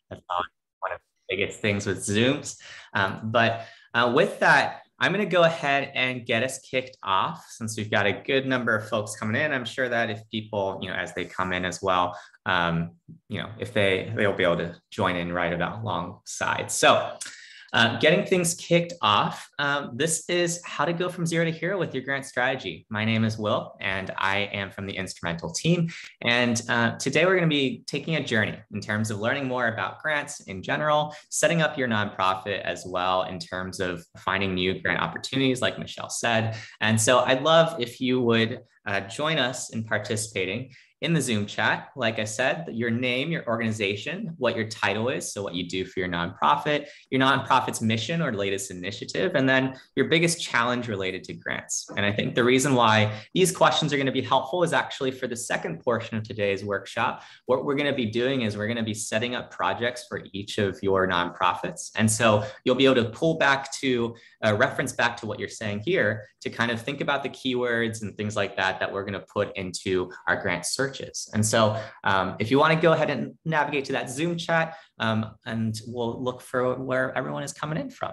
That's one of the biggest things with Zooms. But with that, I'm going to go ahead and get us kicked off since we've got a good number of folks coming in. I'm sure that if people, as they come in as well, if they'll be able to join in right about alongside. So getting things kicked off, this is how to go from zero to hero with your grant strategy. My name is Will, and I am from the Instrumentl team. And today we're going to be taking a journey in terms of learning more about grants in general, setting up your nonprofit as well in terms of finding new grant opportunities, like Michelle said. And so I'd love if you would join us in participating in the Zoom chat. Like I said, your name, your organization, what your title is, so what you do for your nonprofit's mission or latest initiative, and then your biggest challenge related to grants. And I think the reason why these questions are going to be helpful is actually for the second portion of today's workshop. What we're going to be doing is we're going to be setting up projects for each of your nonprofits. And so you'll be able to pull back to reference back to what you're saying here to kind of think about the keywords and things like that we're going to put into our grant searches. And so if you want to go ahead and navigate to that Zoom chat, and we'll look for where everyone is coming in from.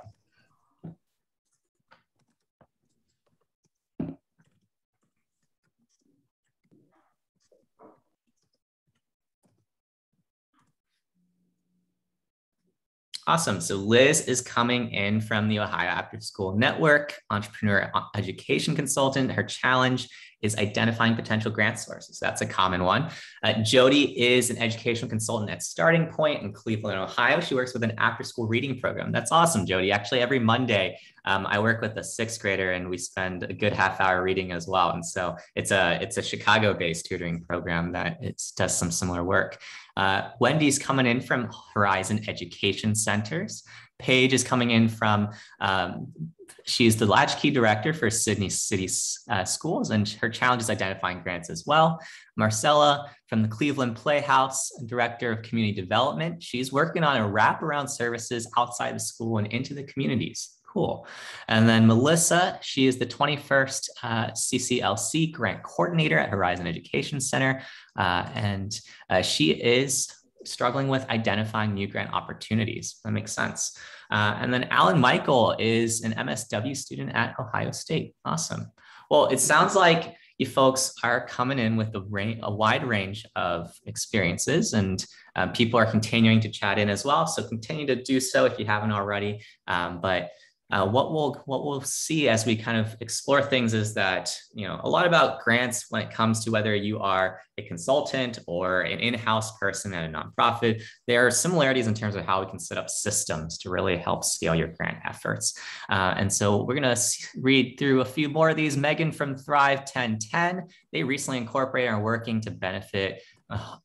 Awesome. So Liz is coming in from the Ohio Afterschool Network, entrepreneur education consultant. Her challenge is identifying potential grant sources. That's a common one. Jody is an educational consultant at Starting Point in Cleveland, Ohio. She works with an after-school reading program. That's awesome, Jody. Actually, every Monday, I work with a sixth grader and we spend a good half hour reading as well. And so it's a Chicago-based tutoring program that does some similar work. Wendy's coming in from Horizon Education Centers. Paige is coming in from, she's the Latchkey Director for Sydney City Schools, and her challenge is identifying grants as well. Marcella from the Cleveland Playhouse, Director of Community Development. She's working on a wraparound services outside the school and into the communities. Cool. And then Melissa, she is the 21st CCLC Grant Coordinator at Horizon Education Center. And she is struggling with identifying new grant opportunities. That makes sense. And then Alan Michael is an MSW student at Ohio State. Awesome. Well, it sounds like you folks are coming in with a wide range of experiences, and people are continuing to chat in as well. So continue to do so if you haven't already. What we'll see as we kind of explore things is that, a lot about grants when it comes to whether you are a consultant or an in-house person at a nonprofit, there are similarities in terms of how we can set up systems to really help scale your grant efforts. And so we're going to read through a few more of these. Megan from Thrive 1010, they recently incorporated and are working to benefit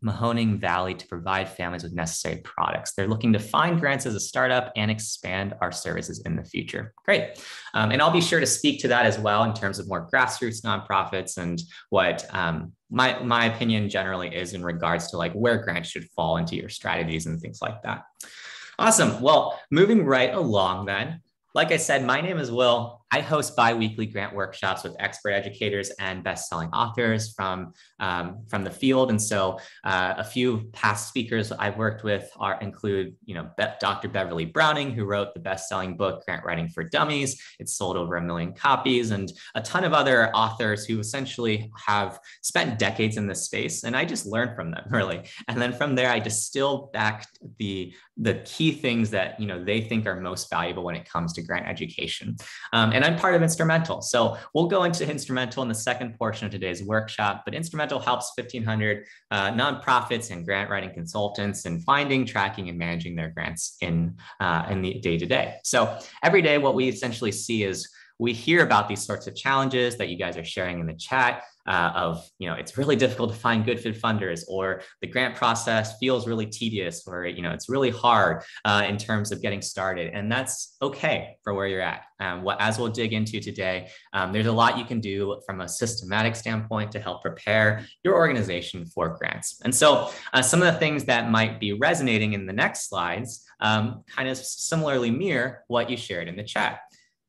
Mahoning Valley to provide families with necessary products. They're looking to find grants as a startup and expand our services in the future. Great. And I'll be sure to speak to that as well in terms of more grassroots nonprofits and what my opinion generally is in regards to like where grants should fall into your strategies and things like that. Awesome. Well, moving right along then. Like I said, my name is Will. I host bi-weekly grant workshops with expert educators and best-selling authors from the field. And so a few past speakers I've worked with include, Dr. Beverly Browning, who wrote the best-selling book, Grant Writing for Dummies. It's sold over 1 million copies, and a ton of other authors who essentially have spent decades in this space. And I just learned from them, really. And then from there, I distill back the key things that, they think are most valuable when it comes to grant education. And I'm part of Instrumentl. So we'll go into Instrumentl in the second portion of today's workshop, but Instrumentl helps 1,500 nonprofits and grant writing consultants in finding, tracking, and managing their grants in the day-to-day. So every day, what we essentially see is we hear about these sorts of challenges that you guys are sharing in the chat it's really difficult to find good fit funders, or the grant process feels really tedious, or, it's really hard in terms of getting started. And that's okay for where you're at. As we'll dig into today, there's a lot you can do from a systematic standpoint to help prepare your organization for grants. And so some of the things that might be resonating in the next slides kind of similarly mirror what you shared in the chat.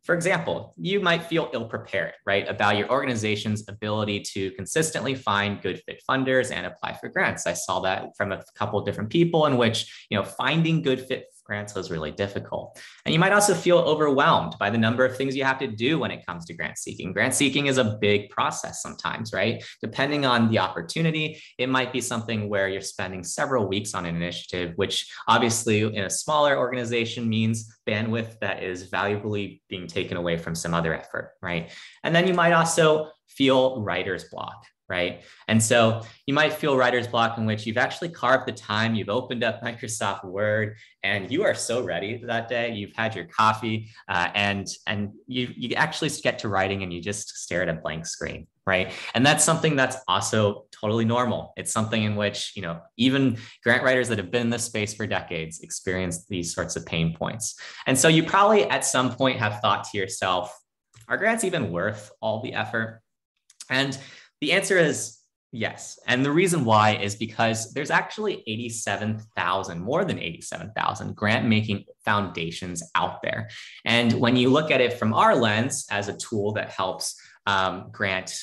For example, you might feel ill-prepared, right, about your organization's ability to consistently find good fit funders and apply for grants. I saw that from a couple of different people in which, finding good fit grants was really difficult. And you might also feel overwhelmed by the number of things you have to do when it comes to grant seeking. Grant seeking is a big process sometimes, right? Depending on the opportunity, it might be something where you're spending several weeks on an initiative, which obviously in a smaller organization means bandwidth that is valuably being taken away from some other effort, right? And then you might also feel writer's block, right? And so you might feel writer's block in which you've actually carved the time, you've opened up Microsoft Word, and you are so ready that day. You've had your coffee, and you actually get to writing and you just stare at a blank screen, right? And that's something that's also totally normal. It's something in which, even grant writers that have been in this space for decades experience these sorts of pain points. And so you probably at some point have thought to yourself, are grants even worth all the effort? And the answer is yes. And the reason why is because there's actually 87,000, more than 87,000 grant making foundations out there. And when you look at it from our lens as a tool that helps grant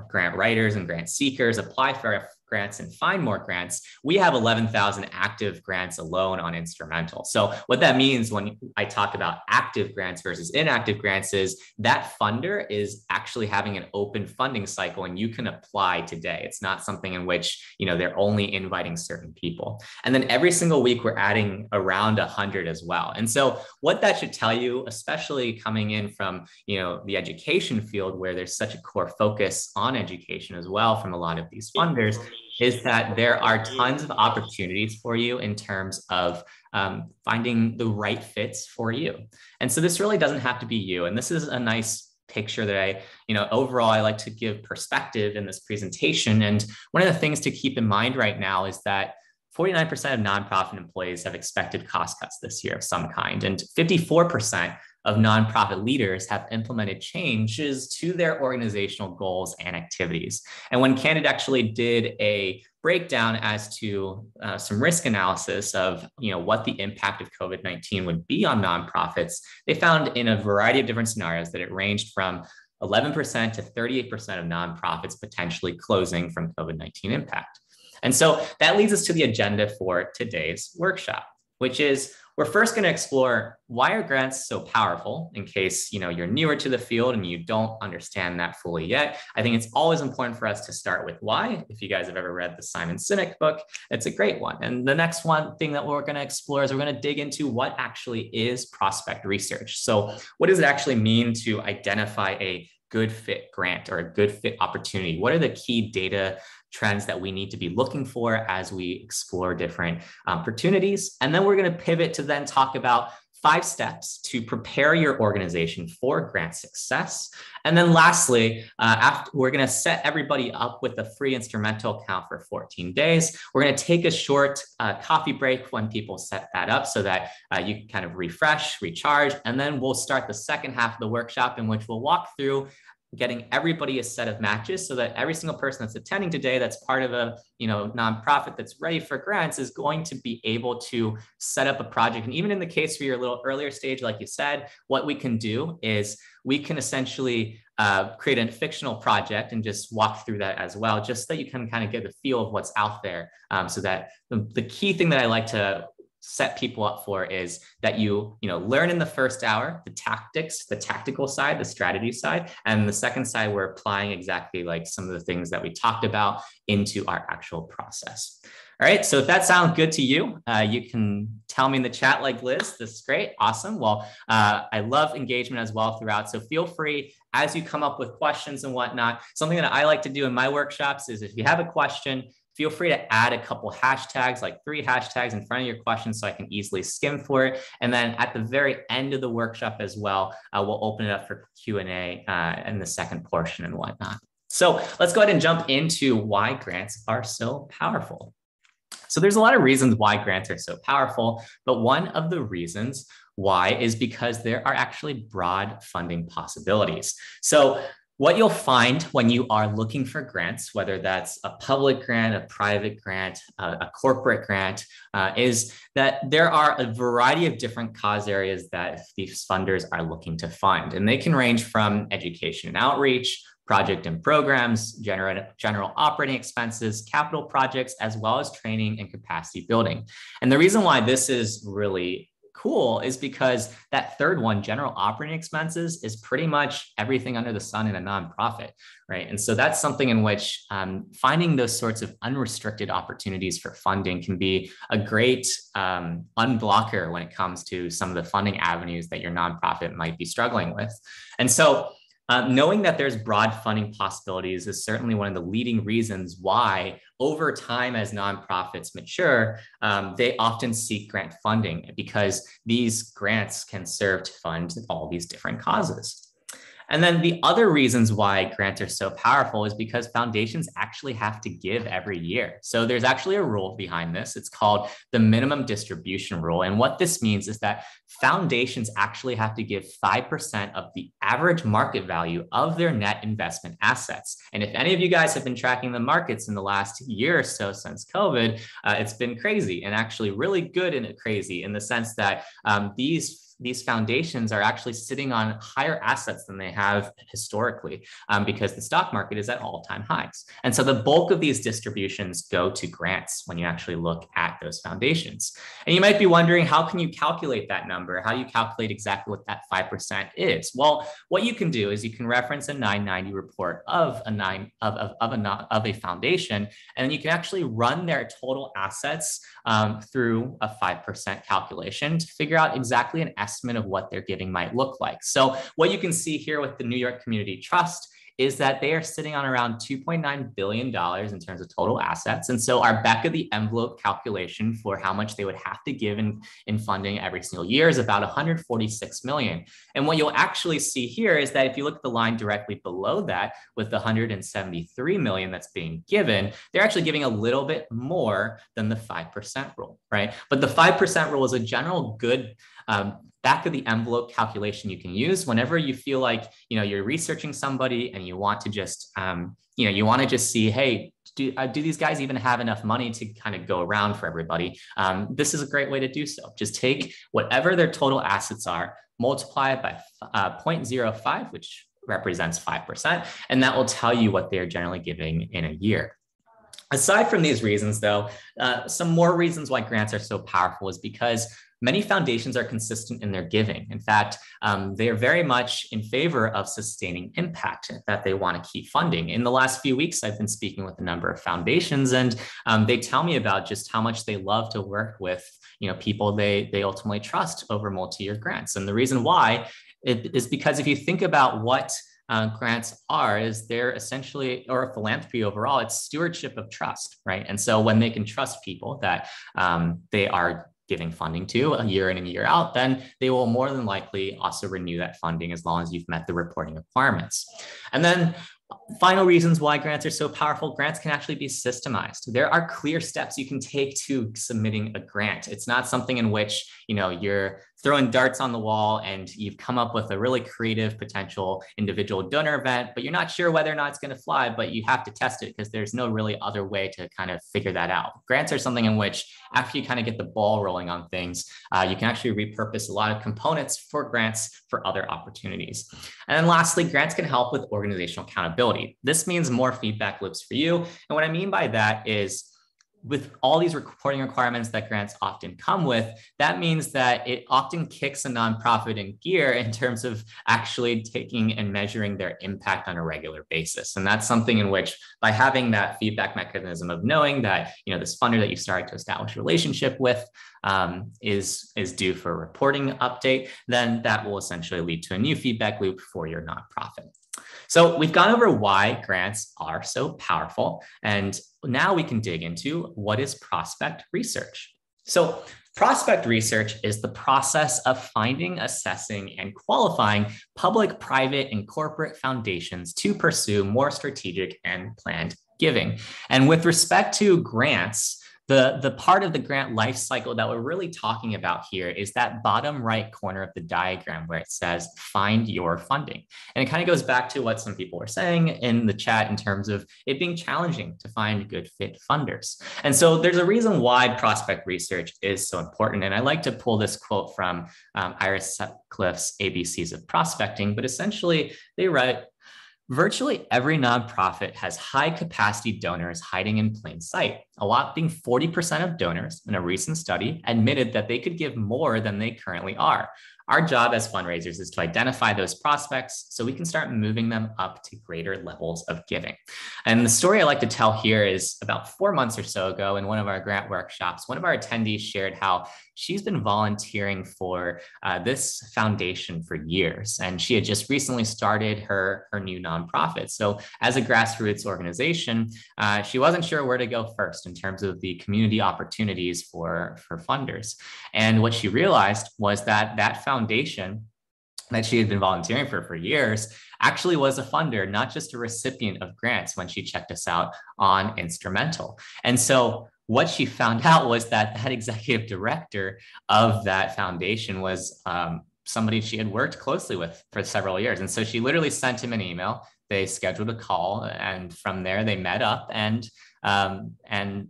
writers and grant seekers apply for grants and find more grants, we have 11,000 active grants alone on Instrumentl. So what that means when I talk about active grants versus inactive grants is that funder is actually having an open funding cycle and you can apply today. It's not something in which, they're only inviting certain people. And then every single week we're adding around 100 as well. And so what that should tell you, especially coming in from, the education field where there's such a core focus on education as well from a lot of these funders, is that there are tons of opportunities for you in terms of finding the right fits for you. And so this really doesn't have to be you. And this is a nice picture that overall, I like to give perspective in this presentation. And one of the things to keep in mind right now is that 49% of nonprofit employees have expected cost cuts this year of some kind, and 54% of nonprofit leaders have implemented changes to their organizational goals and activities. And when Candid actually did a breakdown as to some risk analysis of what the impact of COVID-19 would be on nonprofits, they found in a variety of different scenarios that it ranged from 11% to 38% of nonprofits potentially closing from COVID-19 impact. And so that leads us to the agenda for today's workshop, which is we're first going to explore why are grants so powerful in case you're newer to the field and you don't understand that fully yet. I think it's always important for us to start with why. If you guys have ever read the Simon Sinek book, it's a great one. And the next one thing that we're going to explore is we're going to dig into what actually is prospect research. So what does it actually mean to identify a good fit grant or a good fit opportunity? What are the key data trends that we need to be looking for as we explore different opportunities? And then we're going to pivot to then talk about 5 steps to prepare your organization for grant success. And then lastly, after we're going to set everybody up with a free Instrumentl account for 14 days. We're going to take a short coffee break when people set that up so that you can kind of refresh, recharge, and then we'll start the second half of the workshop in which we'll walk through getting everybody a set of matches so that every single person that's attending today that's part of a nonprofit that's ready for grants is going to be able to set up a project. And even in the case where you're a little earlier stage, like you said, what we can do is we can essentially create a fictional project and just walk through that as well, just so that you can kind of get the feel of what's out there. So that the key thing that I like to set people up for is that you learn in the first hour the tactics, the tactical side, the strategy side, and the second side we're applying exactly like some of the things that we talked about into our actual process. All right, so if that sounds good to you, you can tell me in the chat like Liz. This is great, awesome. Well, I love engagement as well throughout, so feel free as you come up with questions and whatnot. Something that I like to do in my workshops is if you have a question, feel free to add a couple hashtags, like 3 hashtags in front of your question so I can easily skim for it. And then at the very end of the workshop as well, we'll open it up for Q&A in the second portion and whatnot. So let's go ahead and jump into why grants are so powerful. So there's a lot of reasons why grants are so powerful, but one of the reasons why is because there are actually broad funding possibilities. So What you'll find when you are looking for grants, whether that's a public grant, a private grant, a corporate grant, is that there are a variety of different cause areas that these funders are looking to fund. And they can range from education and outreach, project and programs, general operating expenses, capital projects, as well as training and capacity building. And the reason why this is really cool is because that third one, general operating expenses, is pretty much everything under the sun in a nonprofit, right? And so that's something in which finding those sorts of unrestricted opportunities for funding can be a great unblocker when it comes to some of the funding avenues that your nonprofit might be struggling with. And so knowing that there's broad funding possibilities is certainly one of the leading reasons why over time as nonprofits mature, they often seek grant funding because these grants can serve to fund all these different causes. And then the other reasons why grants are so powerful is because foundations actually have to give every year. So there's actually a rule behind this. It's called the minimum distribution rule. And what this means is that foundations actually have to give 5% of the average market value of their net investment assets. And if any of you guys have been tracking the markets in the last year or so since COVID, it's been crazy, and actually really good and crazy in the sense that these foundations are actually sitting on higher assets than they have historically because the stock market is at all-time highs. And so the bulk of these distributions go to grants when you actually look at those foundations. And you might be wondering, how can you calculate that number? How do you calculate exactly what that 5% is? Well, what you can do is you can reference a 990 report of a foundation, and you can actually run their total assets through a 5% calculation to figure out exactly an estimate of what their giving might look like. So what you can see here with the New York Community Trust is that they are sitting on around $2.9 billion in terms of total assets. And so our back of the envelope calculation for how much they would have to give in funding every single year is about 146 million. And what you'll actually see here is that if you look at the line directly below that with the 173 million that's being given, they're actually giving a little bit more than the 5% rule, right? But the 5% rule is a general good back of the envelope calculation you can use whenever you feel like, you're researching somebody and you want to just, you want to just see, hey, do these guys even have enough money to kind of go around for everybody? This is a great way to do so. Just take whatever their total assets are, multiply it by 0.05, which represents 5%, and that will tell you what they're generally giving in a year. Aside from these reasons, though, some more reasons why grants are so powerful is because many foundations are consistent in their giving. In fact, they are very much in favor of sustaining impact that they want to keep funding. In the last few weeks, I've been speaking with a number of foundations, and they tell me about just how much they love to work with people they ultimately trust over multi-year grants. And the reason why is because if you think about what grants are, is they're essentially, or a philanthropy overall, it's stewardship of trust, right? And so when they can trust people that they are giving funding to a year in and year out, then they will more than likely also renew that funding as long as you've met the reporting requirements. And then final reasons why grants are so powerful: grants can actually be systemized. There are clear steps you can take to submitting a grant. It's not something in which, you're throwing darts on the wall and you've come up with a really creative potential individual donor event, but you're not sure whether or not it's going to fly, but you have to test it because there's no really other way to kind of figure that out. Grants are something in which after you kind of get the ball rolling on things, you can actually repurpose a lot of components for grants for other opportunities. And then lastly, grants can help with organizational accountability. This means more feedback loops for you. And what I mean by that is, with all these reporting requirements that grants often come with, that means that it often kicks a nonprofit in gear in terms of actually taking and measuring their impact on a regular basis. And that's something in which, by having that feedback mechanism of knowing that, this funder that you started to establish a relationship with is due for a reporting update, then that will essentially lead to a new feedback loop for your nonprofit. So we've gone over why grants are so powerful, and now we can dig into what is prospect research. So prospect research is the process of finding, assessing, and qualifying public, private, and corporate foundations to pursue more strategic and planned giving. And with respect to grants, The part of the grant life cycle that we're really talking about here is that bottom right corner of the diagram where it says find your funding. And it kind of goes back to what some people were saying in the chat in terms of it being challenging to find good fit funders. And so there's a reason why prospect research is so important. And I like to pull this quote from Iris Sutcliffe's ABCs of Prospecting, but essentially they write, virtually every nonprofit has high capacity donors hiding in plain sight. A whopping 40% of donors in a recent study admitted that they could give more than they currently are. Our job as fundraisers is to identify those prospects so we can start moving them up to greater levels of giving. And the story I like to tell here is about 4 months or so ago in one of our grant workshops, one of our attendees shared how she's been volunteering for this foundation for years. And she had just recently started her new nonprofit. So as a grassroots organization, she wasn't sure where to go first in terms of the community opportunities for funders. And what she realized was that that foundation that she had been volunteering for years actually was a funder, not just a recipient of grants when she checked us out on Instrumentl. And so what she found out was that that executive director of that foundation was somebody she had worked closely with for several years. And so she literally sent him an email. They scheduled a call, and from there they met up, and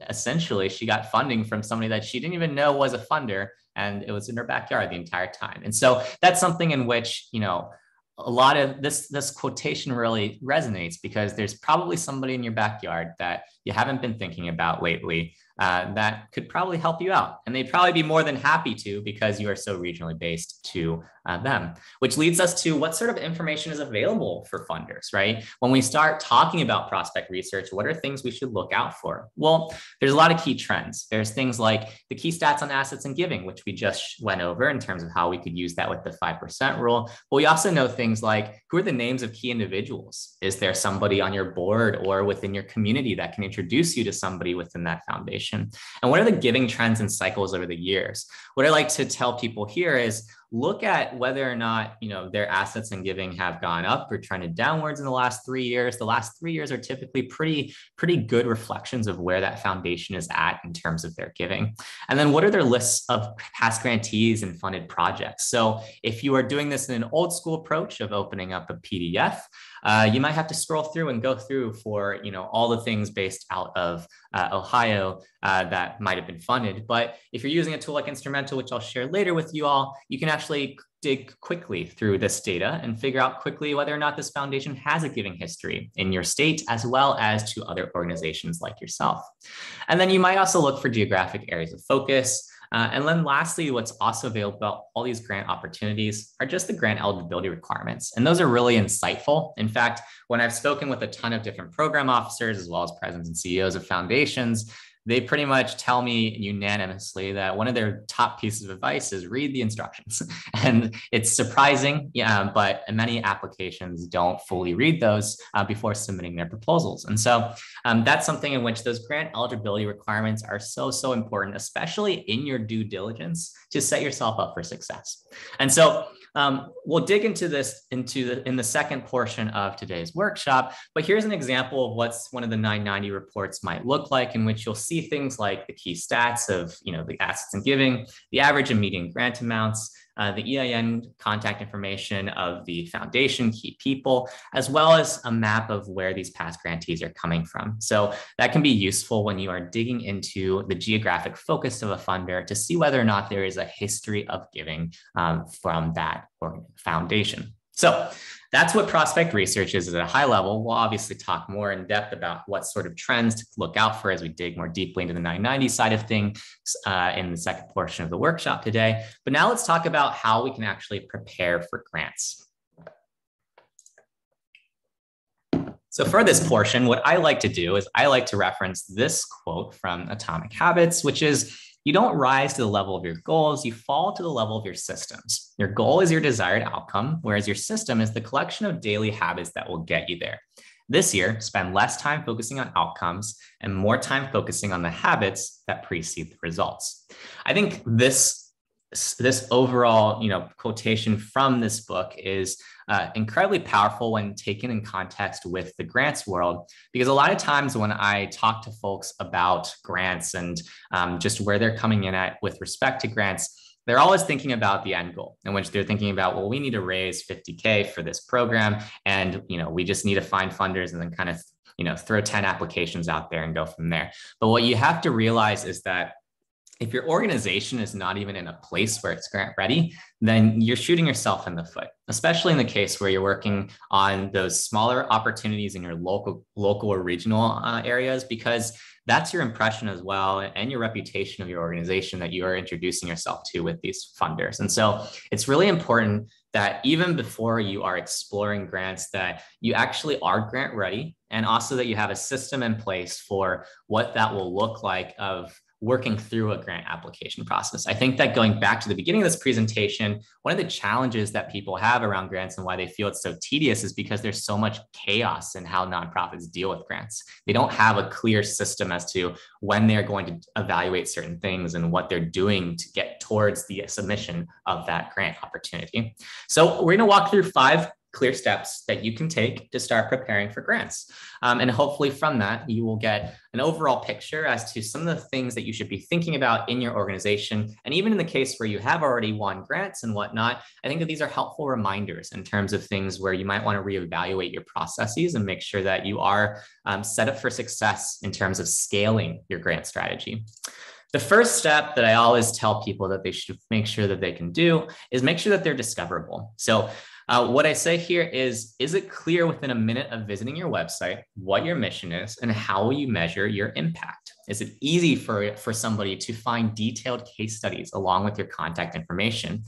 essentially she got funding from somebody that she didn't even know was a funder, and it was in her backyard the entire time. And so that's something in which, you know, a lot of this quotation really resonates, because there's probably somebody in your backyard that you haven't been thinking about lately that could probably help you out. And they'd probably be more than happy to, because you are so regionally based to them, which leads us to what sort of information is available for funders, right? When we start talking about prospect research, what are things we should look out for? Well, there's a lot of key trends. There's things like the key stats on assets and giving, which we just went over in terms of how we could use that with the 5% rule. But we also know things like, who are the names of key individuals? Is there somebody on your board or within your community that can introduce you to somebody within that foundation? And what are the giving trends and cycles over the years? What I like to tell people here is look at whether or not, you know, their assets and giving have gone up or trended downwards in the last 3 years. The last 3 years are typically pretty good reflections of where that foundation is at in terms of their giving. And then what are their lists of past grantees and funded projects? So if you are doing this in an old school approach of opening up a PDF, you might have to scroll through and go through for, you know, all the things based out of Ohio that might have been funded. But if you're using a tool like Instrumentl, which I'll share later with you all, you can actually dig quickly through this data and figure out quickly whether or not this foundation has a giving history in your state, as well as to other organizations like yourself. And then you might also look for geographic areas of focus. And then lastly, what's also available about all these grant opportunities are just the grant eligibility requirements. And those are really insightful. In fact, when I've spoken with a ton of different program officers, as well as presidents and CEOs of foundations, they pretty much tell me unanimously that one of their top pieces of advice is read the instructions. And it's surprising, but many applications don't fully read those before submitting their proposals. And so that's something in which those grant eligibility requirements are so important, especially in your due diligence to set yourself up for success. And so we'll dig into this in the second portion of today's workshop, but here's an example of what's one of the 990 reports might look like, in which you'll see things like the key stats of, you know, the assets and giving, the average and median grant amounts, the EIN contact information of the foundation, key people, as well as a map of where these past grantees are coming from. So that can be useful when you are digging into the geographic focus of a funder to see whether or not there is a history of giving from that foundation. So that's what prospect research is at a high level. We'll obviously talk more in depth about what sort of trends to look out for as we dig more deeply into the 990 side of things in the second portion of the workshop today. But now let's talk about how we can actually prepare for grants. So for this portion, what I like to do is I like to reference this quote from Atomic Habits, which is, you don't rise to the level of your goals, you fall to the level of your systems. Your goal is your desired outcome, whereas your system is the collection of daily habits that will get you there. This year, spend less time focusing on outcomes and more time focusing on the habits that precede the results. I think this this overall, quotation from this book is incredibly powerful when taken in context with the grants world, because a lot of times when I talk to folks about grants and just where they're coming in at with respect to grants, they're always thinking about the end goal, in which they're thinking about, well, we need to raise 50K for this program, and we just need to find funders and then kind of throw 10 applications out there and go from there. But what you have to realize is that if your organization is not even in a place where it's grant ready, then you're shooting yourself in the foot, especially in the case where you're working on those smaller opportunities in your local or regional areas, because that's your impression as well and your reputation of your organization that you are introducing yourself to with these funders. And so it's really important that even before you are exploring grants, that you actually are grant ready, and also that you have a system in place for what that will look like of working through a grant application process. I think that going back to the beginning of this presentation, one of the challenges that people have around grants and why they feel it's so tedious is because there's so much chaos in how nonprofits deal with grants. They don't have a clear system as to when they're going to evaluate certain things and what they're doing to get towards the submission of that grant opportunity. So we're gonna walk through 5 clear steps that you can take to start preparing for grants. And hopefully from that, you will get an overall picture as to some of the things that you should be thinking about in your organization. And even in the case where you have already won grants and whatnot, I think that these are helpful reminders in terms of things where you might want to reevaluate your processes and make sure that you are set up for success in terms of scaling your grant strategy. The first step that I always tell people that they should make sure that they can do is make sure that they're discoverable. So what I say here is it clear within a minute of visiting your website what your mission is and how will you measure your impact? Is it easy for somebody to find detailed case studies along with your contact information?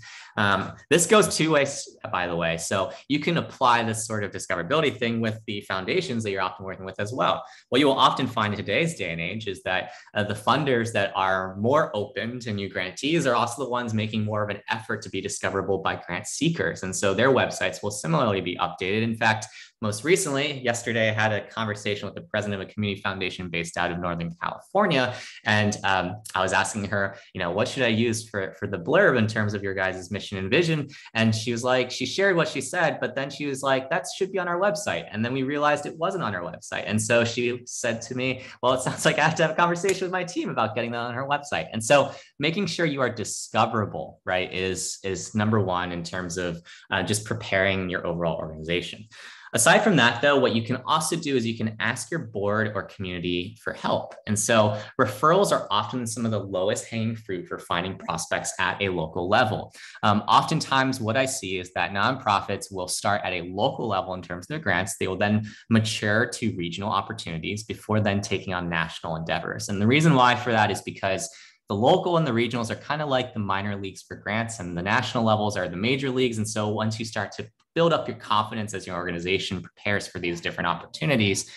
This goes 2 ways, by the way. So you can apply this sort of discoverability thing with the foundations that you're often working with as well. What you will often find in today's day and age is that the funders that are more open to new grantees are also the ones making more of an effort to be discoverable by grant seekers. And so their websites will similarly be updated. In fact, most recently, yesterday, I had a conversation with the president of a community foundation based out of Northern California. And I was asking her, what should I use for the blurb in terms of your guys' mission and vision? And she was like, she shared what she said, but then she was like, that should be on our website. And then we realized it wasn't on our website. And so she said to me, well, it sounds like I have to have a conversation with my team about getting that on her website. And so making sure you are discoverable, right, is number one in terms of just preparing your overall organization. Aside from that, though, what you can also do is you can ask your board or community for help. And so referrals are often some of the lowest hanging fruit for finding prospects at a local level. Oftentimes, what I see is that nonprofits will start at a local level in terms of their grants. They will then mature to regional opportunities before then taking on national endeavors. And the reason why for that is because the local and the regionals are kind of like the minor leagues for grants, and the national levels are the major leagues. And so once you start to build up your confidence as your organization prepares for these different opportunities,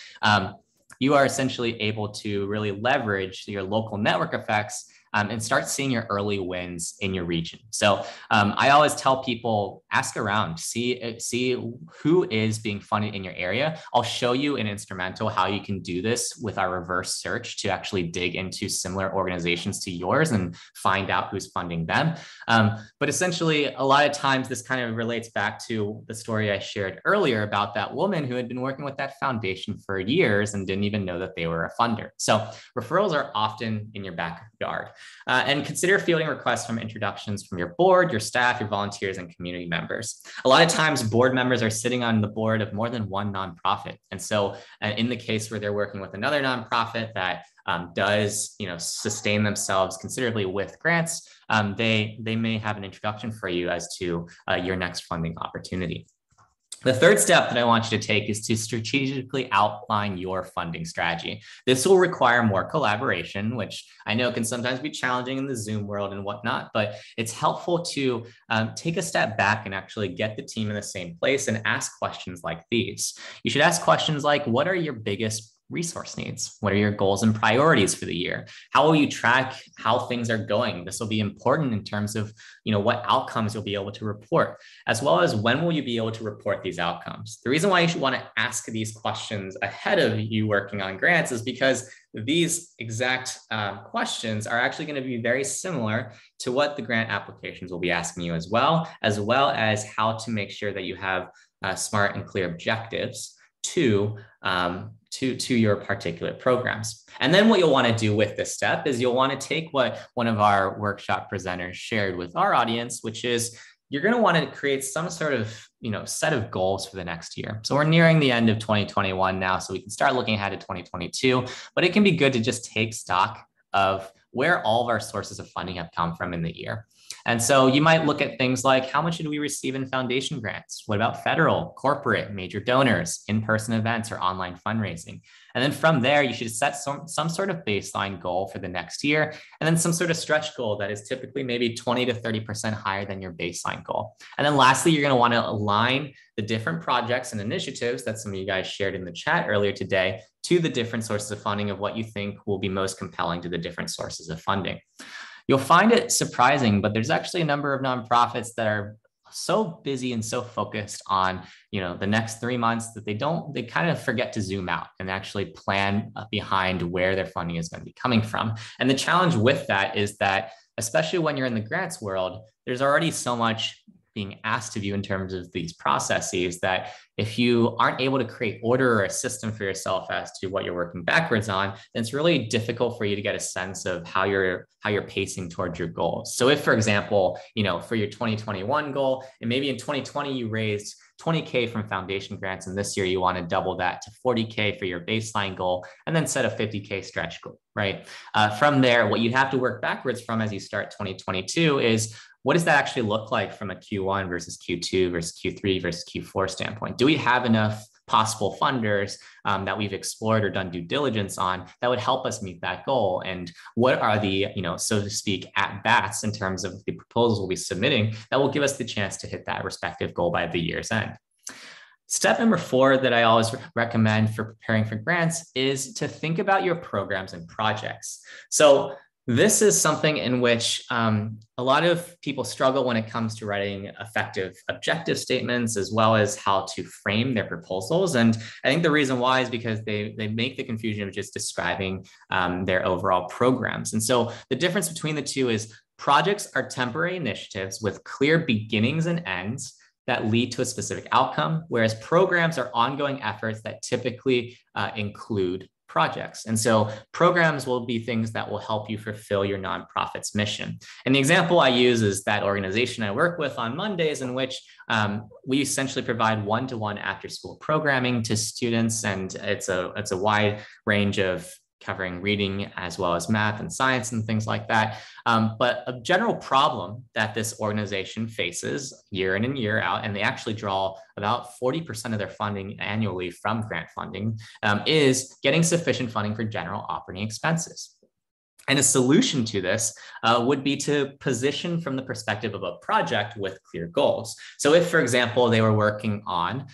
you are essentially able to really leverage your local network effects and start seeing your early wins in your region. So I always tell people, ask around, see who is being funded in your area. I'll show you in Instrumentl how you can do this with our reverse search to actually dig into similar organizations to yours and find out who's funding them. But essentially, a lot of times this kind of relates back to the story I shared earlier about that woman who had been working with that foundation for years and didn't even know that they were a funder. So referrals are often in your backyard. And consider fielding requests from introductions from your board, your staff, your volunteers, and community members. A lot of times, board members are sitting on the board of more than one nonprofit. And so in the case where they're working with another nonprofit that does sustain themselves considerably with grants, they may have an introduction for you as to your next funding opportunity. The third step that I want you to take is to strategically outline your funding strategy. This will require more collaboration, which I know can sometimes be challenging in the Zoom world and whatnot, but it's helpful to take a step back and actually get the team in the same place and ask questions like these. You should ask questions like, what are your biggest resource needs? What are your goals and priorities for the year? How will you track how things are going? This will be important in terms of, what outcomes you'll be able to report, as well as when will you be able to report these outcomes? The reason why you should want to ask these questions ahead of you working on grants is because these exact questions are actually going to be very similar to what the grant applications will be asking you, as well as how to make sure that you have smart and clear objectives to your particular programs. And then what you'll want to do with this step is you'll want to take what one of our workshop presenters shared with our audience, which is you're going to want to create some sort of set of goals for the next year. So we're nearing the end of 2021 now, so we can start looking ahead to 2022, but it can be good to just take stock of where all of our sources of funding have come from in the year. And so you might look at things like, how much did we receive in foundation grants? What about federal, corporate, major donors, in-person events, or online fundraising? And then from there, you should set some sort of baseline goal for the next year, and then some sort of stretch goal that is typically maybe 20 to 30% higher than your baseline goal. And then lastly, you're going to want to align the different projects and initiatives that some of you guys shared in the chat earlier today to the different sources of funding of what you think will be most compelling to the different sources of funding. You'll find it surprising, but there's actually a number of nonprofits that are so busy and so focused on the next 3 months that they kind of forget to zoom out and actually plan behind where their funding is going to be coming from. And the challenge with that is that, especially when you're in the grants world, there's already so much being asked of you in terms of these processes that if you aren't able to create order or a system for yourself as to what you're working backwards on, then it's really difficult for you to get a sense of how you're pacing towards your goals. So if, for example, for your 2021 goal, and maybe in 2020 you raised 20K from foundation grants, and this year you want to double that to 40K for your baseline goal, and then set a 50K stretch goal, right? From there, what you have to work backwards from as you start 2022 is, what does that actually look like from a Q1 versus Q2 versus Q3 versus Q4 standpoint? Do we have enough possible funders that we've explored or done due diligence on that would help us meet that goal? And what are the, so to speak, at bats in terms of the proposals we'll be submitting that will give us the chance to hit that respective goal by the year's end? Step number 4 that I always recommend for preparing for grants is to think about your programs and projects. So this is something in which a lot of people struggle when it comes to writing effective objective statements, as well as how to frame their proposals. And I think the reason why is because they make the confusion of just describing their overall programs. And so the difference between the two is projects are temporary initiatives with clear beginnings and ends that lead to a specific outcome, whereas programs are ongoing efforts that typically include projects. And so programs will be things that will help you fulfill your nonprofit's mission. And the example I use is that organization I work with on Mondays, in which we essentially provide one-to-one after-school programming to students. And it's a wide range of covering reading as well as math and science and things like that. But a general problem that this organization faces year in and year out, and they actually draw about 40% of their funding annually from grant funding, is getting sufficient funding for general operating expenses. And a solution to this would be to position from the perspective of a project with clear goals. So if, for example, they were working on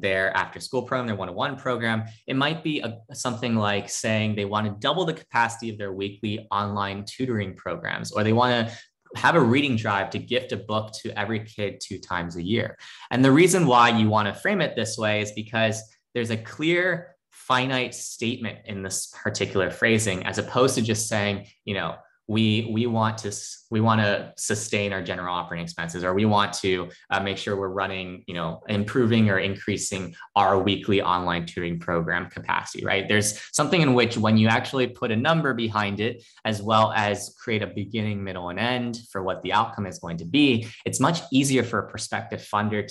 their after-school program, their one-on-one program, it might be something like saying they want to double the capacity of their weekly online tutoring programs, or they want to have a reading drive to gift a book to every kid 2 times a year. And the reason why you want to frame it this way is because there's a clear finite statement in this particular phrasing, as opposed to just saying, we want to sustain our general operating expenses, or we want to make sure we're running, improving or increasing our weekly online tutoring program capacity, right? There's something in which when you actually put a number behind it, as well as create a beginning, middle, and end for what the outcome is going to be, it's much easier for a prospective funder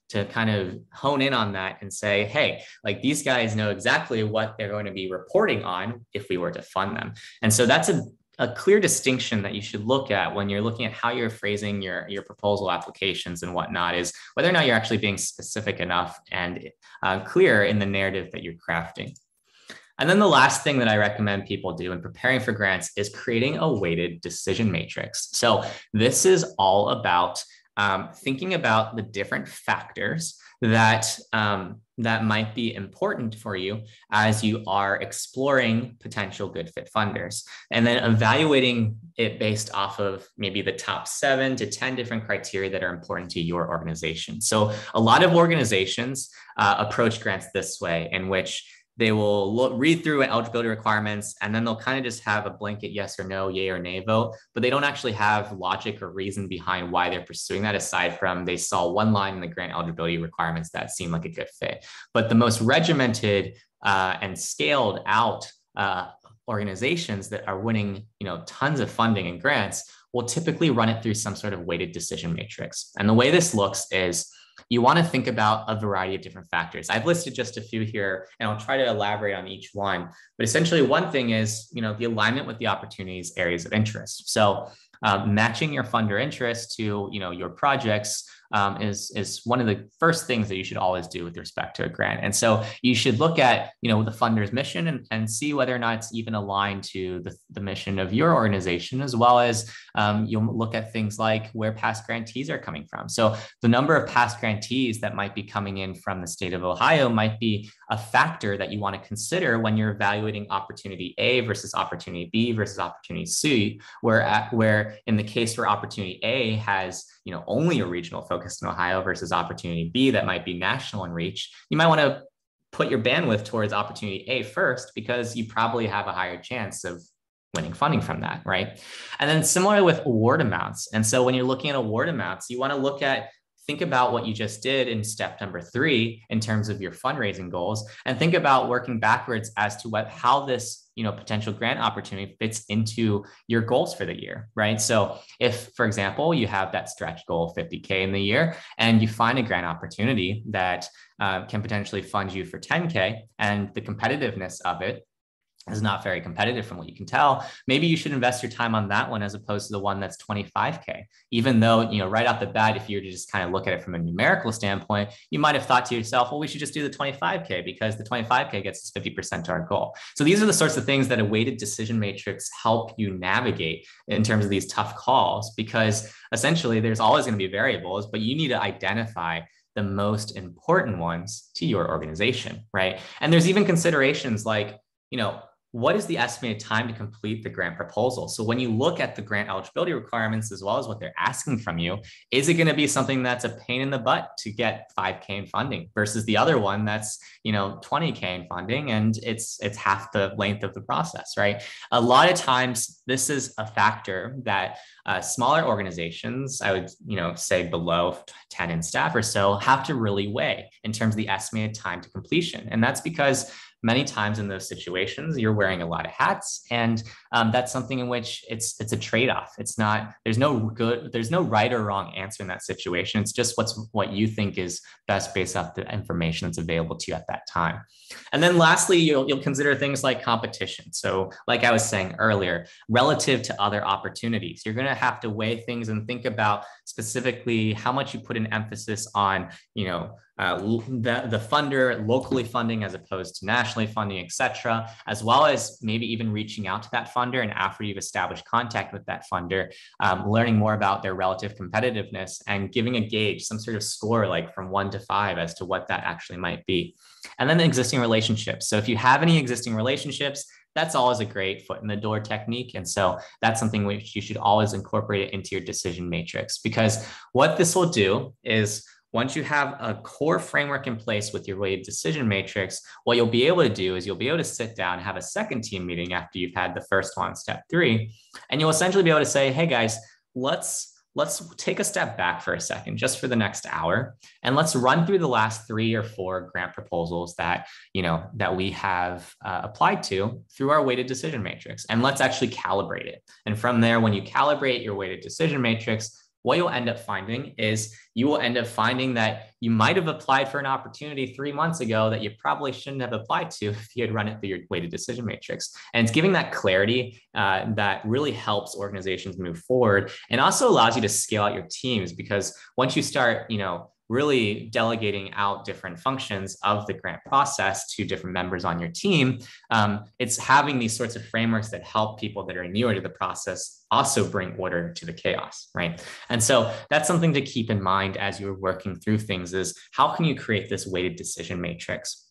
to kind of hone in on that and say, hey, like, these guys know exactly what they're going to be reporting on if we were to fund them. And so that's a clear distinction that you should look at when you're looking at how you're phrasing your proposal applications and whatnot, is whether or not you're actually being specific enough and clear in the narrative that you're crafting. And then the last thing that I recommend people do in preparing for grants is creating a weighted decision matrix. So this is all about thinking about the different factors that might be important for you as you are exploring potential good fit funders, and then evaluating it based off of maybe the top 7 to 10 different criteria that are important to your organization. So a lot of organizations approach grants this way, in which They will read through eligibility requirements, and then they'll kind of just have a blanket yes or no, yay or nay vote, but they don't actually have logic or reason behind why they're pursuing that, aside from they saw one line in the grant eligibility requirements that seemed like a good fit. But the most regimented and scaled out organizations that are winning, tons of funding and grants will typically run it through some sort of weighted decision matrix. And the way this looks is you want to think about a variety of different factors. I've listed just a few here, and I'll try to elaborate on each one. But essentially, one thing is, the alignment with the opportunities areas of interest. So matching your funder interest to, your projects is one of the first things that you should always do with respect to a grant. And so you should look at, the funder's mission and see whether or not it's even aligned to the mission of your organization, as well as you'll look at things like where past grantees are coming from. So the number of past grantees that might be coming in from the state of Ohio might be a factor that you want to consider when you're evaluating opportunity A versus opportunity B versus opportunity C, where in the case where opportunity A has only a regional focus in Ohio versus opportunity B that might be national in reach, you might want to put your bandwidth towards opportunity A first, because you probably have a higher chance of winning funding from that, right? And then similar with award amounts. And so when you're looking at award amounts, you want to think about what you just did in step number 3 in terms of your fundraising goals, and think about working backwards as to how this potential grant opportunity fits into your goals for the year, right? So if, for example, you have that stretch goal of 50K in the year, and you find a grant opportunity that can potentially fund you for 10K, and the competitiveness of it is not very competitive from what you can tell, maybe you should invest your time on that one as opposed to the one that's 25K. Even though, right off the bat, if you were to just kind of look at it from a numerical standpoint, you might have thought to yourself, well, we should just do the 25K because the 25K gets us 50% to our goal. So these are the sorts of things that a weighted decision matrix help you navigate in terms of these tough calls, because essentially there's always going to be variables, but you need to identify the most important ones to your organization, right? And there's even considerations like, what is the estimated time to complete the grant proposal? So when you look at the grant eligibility requirements, as well as what they're asking from you, is it going to be something that's a pain in the butt to get 5K in funding versus the other one that's, 20K in funding, and it's half the length of the process, right? A lot of times this is a factor that smaller organizations, I would, say below 10 in staff or so, have to really weigh in terms of the estimated time to completion. And that's because many times in those situations, you're wearing a lot of hats, and that's something in which it's a trade-off. There's no right or wrong answer in that situation. It's just what you think is best based off the information that's available to you at that time. And then lastly, you'll consider things like competition. So like I was saying earlier, relative to other opportunities, you're going to have to weigh things and think about specifically how much you put an emphasis on, the funder locally funding as opposed to nationally funding, et cetera, as well as maybe even reaching out to that funder. And after you've established contact with that funder, learning more about their relative competitiveness and giving a gauge, some sort of score, like from 1 to 5 as to what that actually might be. And then the existing relationships. So if you have any existing relationships, that's always a great foot in the door technique. And so that's something which you should always incorporate into your decision matrix, because what this will do is once you have a core framework in place with your weighted decision matrix, what you'll be able to do is you'll be able to sit down and have a second team meeting after you've had the first one, step 3, and you'll essentially be able to say, hey guys, let's take a step back for a second, just for the next hour, and let's run through the last 3 or 4 grant proposals that we have applied to through our weighted decision matrix, and let's actually calibrate it. And from there, when you calibrate your weighted decision matrix, what you'll end up finding is you will end up finding that you might have applied for an opportunity 3 months ago that you probably shouldn't have applied to if you had run it through your weighted decision matrix. And it's giving that clarity that really helps organizations move forward, and also allows you to scale out your teams, because once you start, really delegating out different functions of the grant process to different members on your team, it's having these sorts of frameworks that help people that are newer to the process also bring order to the chaos, right? And so that's something to keep in mind as you're working through things, is how can you create this weighted decision matrix?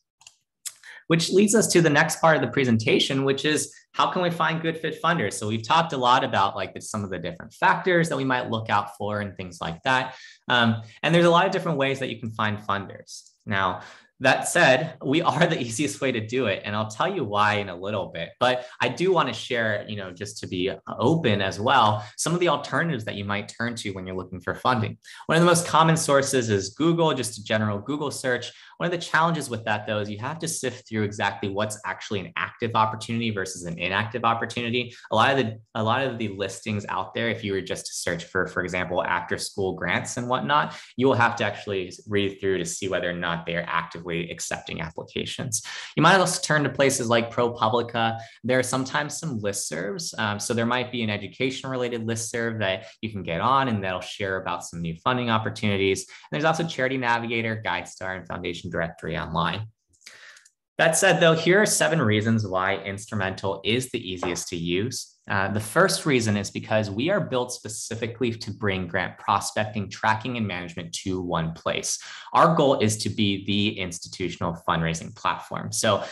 Which leads us to the next part of the presentation, which is how can we find good fit funders? So we've talked a lot about some of the different factors that we might look out for and things like that. And there's a lot of different ways that you can find funders. Now, That said, we are the easiest way to do it, and I'll tell you why in a little bit. But I do want to share, just to be open as well, some of the alternatives that you might turn to when you're looking for funding. One of the most common sources is Google, just a general Google search. One of the challenges with that, though, is you have to sift through exactly what's actually an active opportunity versus an inactive opportunity. A lot of the listings out there, if you were just to search for example, after school grants and whatnot, you will have to actually read through to see whether or not they are actively accepting applications. You might also turn to places like ProPublica. There are sometimes some listservs. So there might be an education-related listserv that you can get on, and that'll share about some new funding opportunities. And there's also Charity Navigator, GuideStar, and Foundation Directory online. That said, though, here are 7 reasons why Instrumentl is the easiest to use. The first reason is because we are built specifically to bring grant prospecting, tracking, and management to one place. Our goal is to be the institutional fundraising platform. So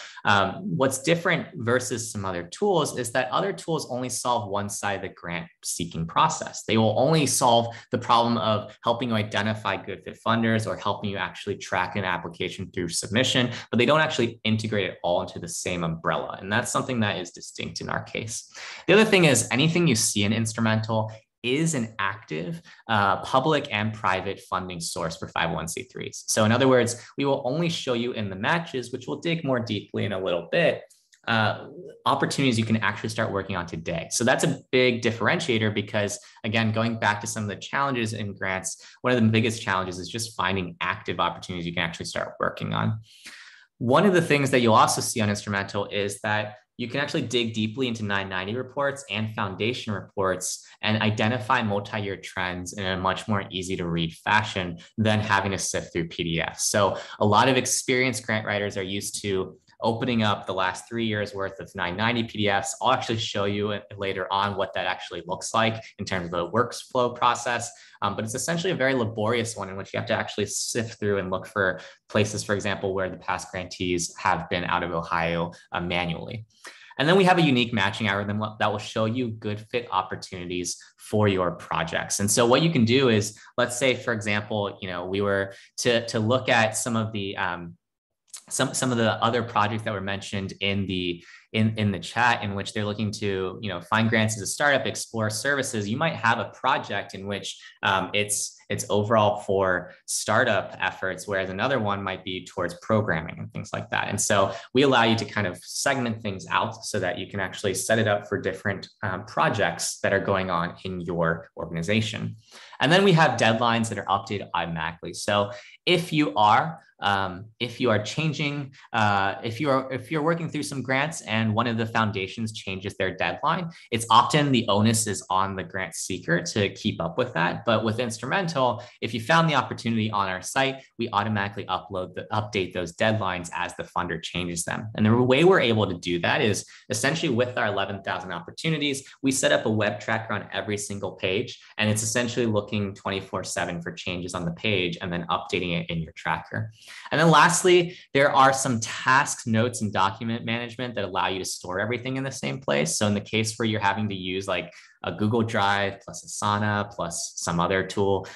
what's different versus some other tools is that other tools only solve one side of the grant seeking process. They will only solve the problem of helping you identify good fit funders or helping you actually track an application through submission, but they don't actually integrate it all into the same umbrella. And that's something that is distinct in our case. The other thing is anything you see in Instrumentl is an active public and private funding source for 501c3s. So in other words, we will only show you in the matches, which we'll dig more deeply in a little bit, opportunities you can actually start working on today. So that's a big differentiator because, again, going back to some of the challenges in grants, one of the biggest challenges is just finding active opportunities you can actually start working on. One of the things that you'll also see on Instrumentl is that you can actually dig deeply into 990 reports and foundation reports and identify multi-year trends in a much more easy to read fashion than having to sift through PDFs. So a lot of experienced grant writers are used to opening up the last 3 years worth of 990 PDFs. I'll actually show you later on what that actually looks like in terms of the workflow process. But it's essentially a very laborious one in which you have to actually sift through and look for places, for example, where the past grantees have been out of Ohio manually. And then we have a unique matching algorithm that will show you good fit opportunities for your projects. And so what you can do is, let's say, for example, we were to look at some of the other projects that were mentioned in the chat, in which they're looking to find grants as a startup, explore services. You might have a project in which it's overall for startup efforts, whereas another one might be towards programming and things like that. And so we allow you to kind of segment things out so that you can actually set it up for different projects that are going on in your organization. And then we have deadlines that are updated automatically. So if you are changing, if you're working through some grants and one of the foundations changes their deadline, it's often the onus is on the grant seeker to keep up with that. But with Instrumentl, if you found the opportunity on our site, we automatically update those deadlines as the funder changes them. And the way we're able to do that is essentially with our 11,000 opportunities, we set up a web tracker on every single page, and it's essentially looking 24/7 for changes on the page and then updating it in your tracker. And then lastly, there are some tasks, notes, and document management that allow you to store everything in the same place. So in the case where you're having to use like a Google Drive plus Asana plus some other tool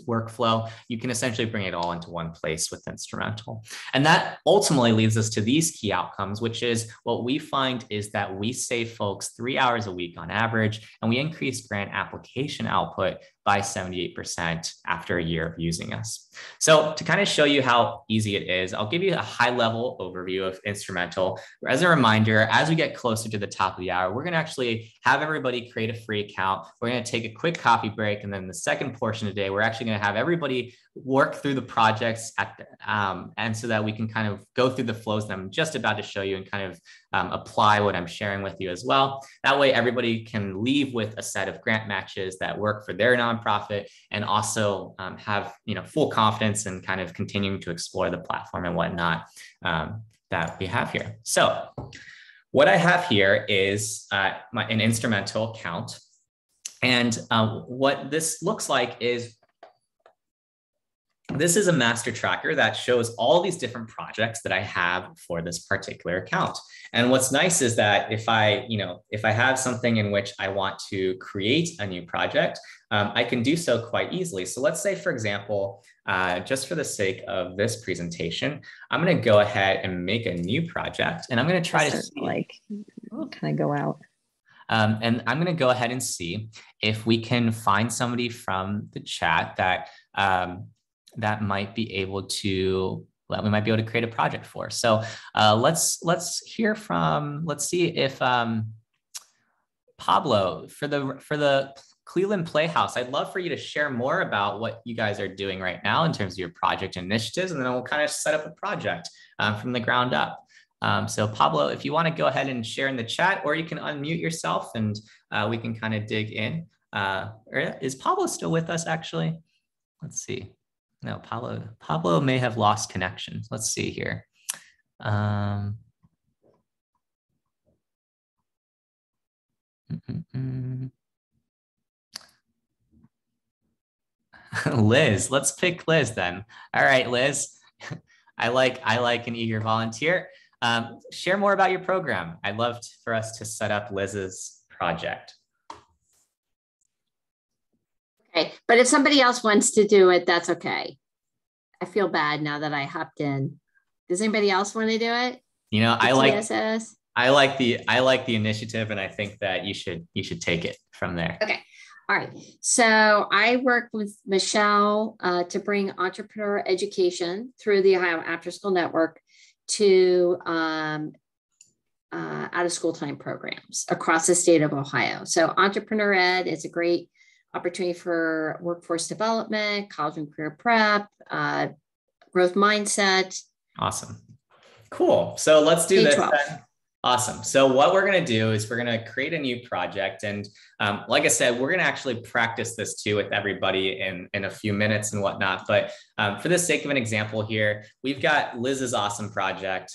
workflow, you can essentially bring it all into one place with Instrumentl. And that ultimately leads us to these key outcomes, which is what we find is that we save folks 3 hours a week on average, and we increase grant application output by 78% after a year of using us. So to kind of show you how easy it is, I'll give you a high-level overview of Instrumentl. As a reminder, as we get closer to the top of the hour, we're going to actually have everybody create a free account. We're going to take a quick coffee break, and then the second portion of the day, we're actually going to have everybody work through the projects and so that we can kind of go through the flows that I'm just about to show you and kind of apply what I'm sharing with you as well. That way, everybody can leave with a set of grant matches that work for their nonprofit and also have full confidence in kind of continuing to explore the platform and whatnot that we have here. So what I have here is an Instrumentl account. And what this looks like is this is a master tracker that shows all these different projects that I have for this particular account. And what's nice is that if I have something in which I want to create a new project, I can do so quite easily. So let's say, for example, just for the sake of this presentation, I'm going to go ahead and make a new project, and I'm going to try to see, kind of go out. And I'm going to go ahead and see if we can find somebody from the chat that that might be able to, we might be able to create a project for. So let's hear from, let's see if Pablo, for the Cleveland Playhouse, I'd love for you to share more about what you guys are doing right now in terms of your project initiatives, and then we'll kind of set up a project from the ground up. So Pablo, if you want to go ahead and share in the chat, or you can unmute yourself and we can kind of dig in. Is Pablo still with us actually? Let's see. No, Pablo may have lost connection. Let's see here. Liz, let's pick Liz then. All right, Liz, I like an eager volunteer. Share more about your program. I'd love for us to set up Liz's project. Okay, but if somebody else wants to do it, that's okay. I feel bad now that I hopped in. Does anybody else want to do it? You know, I like the initiative, and I think that you should take it from there. Okay. All right. So I work with Michelle to bring entrepreneur education through the Ohio Afterschool Network to out of school time programs across the state of Ohio. So Entrepreneur Ed is a great opportunity for workforce development, college and career prep, growth mindset. Awesome. Cool. So let's do this then. Awesome. So what we're going to do is we're going to create a new project. And like I said, we're going to actually practice this too with everybody in a few minutes and whatnot. But for the sake of an example here, we've got Liz's awesome project.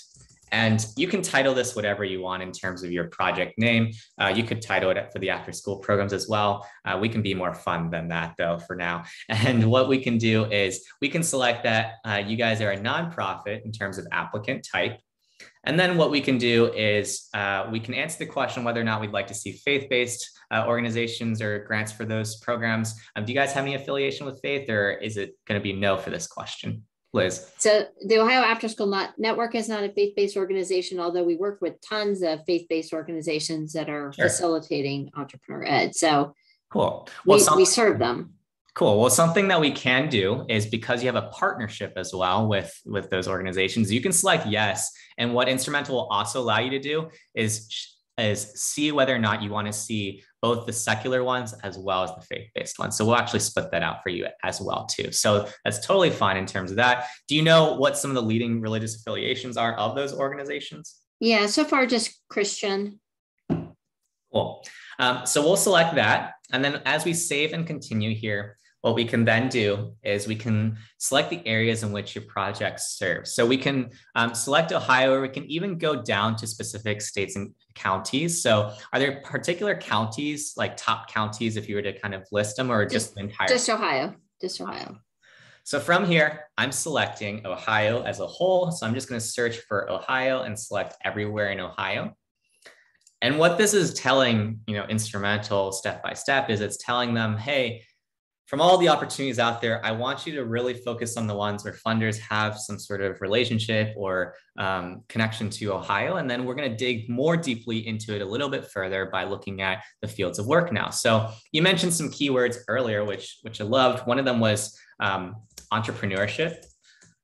And you can title this whatever you want in terms of your project name. You could title it for the after school programs as well. We can be more fun than that though for now. And what we can do is we can select that you guys are a nonprofit in terms of applicant type. And then what we can do is we can answer the question whether or not we'd like to see faith-based organizations or grants for those programs. Do you guys have any affiliation with faith, or is it going to be no for this question? Liz. So the Ohio Afterschool Network is not a faith-based organization, although we work with tons of faith-based organizations that are facilitating entrepreneur ed. So cool. Well, we serve them. Cool. Well, something that we can do is, because you have a partnership as well with those organizations, you can select yes. And what Instrumentl will also allow you to do is see whether or not you want to see both the secular ones as well as the faith-based ones. So we'll actually split that out for you as well too. So that's totally fine in terms of that. Do you know what some of the leading religious affiliations are of those organizations? Yeah, so far just Christian. Cool. So we'll select that. And then as we save and continue here, what we can then do is we can select the areas in which your projects serve. So we can select Ohio, or we can even go down to specific states and counties. So are there particular counties, like top counties, if you were to kind of list them, or just the entire? Just Ohio, just Ohio. So from here, I'm selecting Ohio as a whole. So I'm just going to search for Ohio and select everywhere in Ohio. And what this is telling, Instrumentl step by step is it's telling them, hey, from all the opportunities out there, I want you to really focus on the ones where funders have some sort of relationship or connection to Ohio. And then we're going to dig more deeply into it a little bit further by looking at the fields of work now. So you mentioned some keywords earlier, which I loved. One of them was entrepreneurship.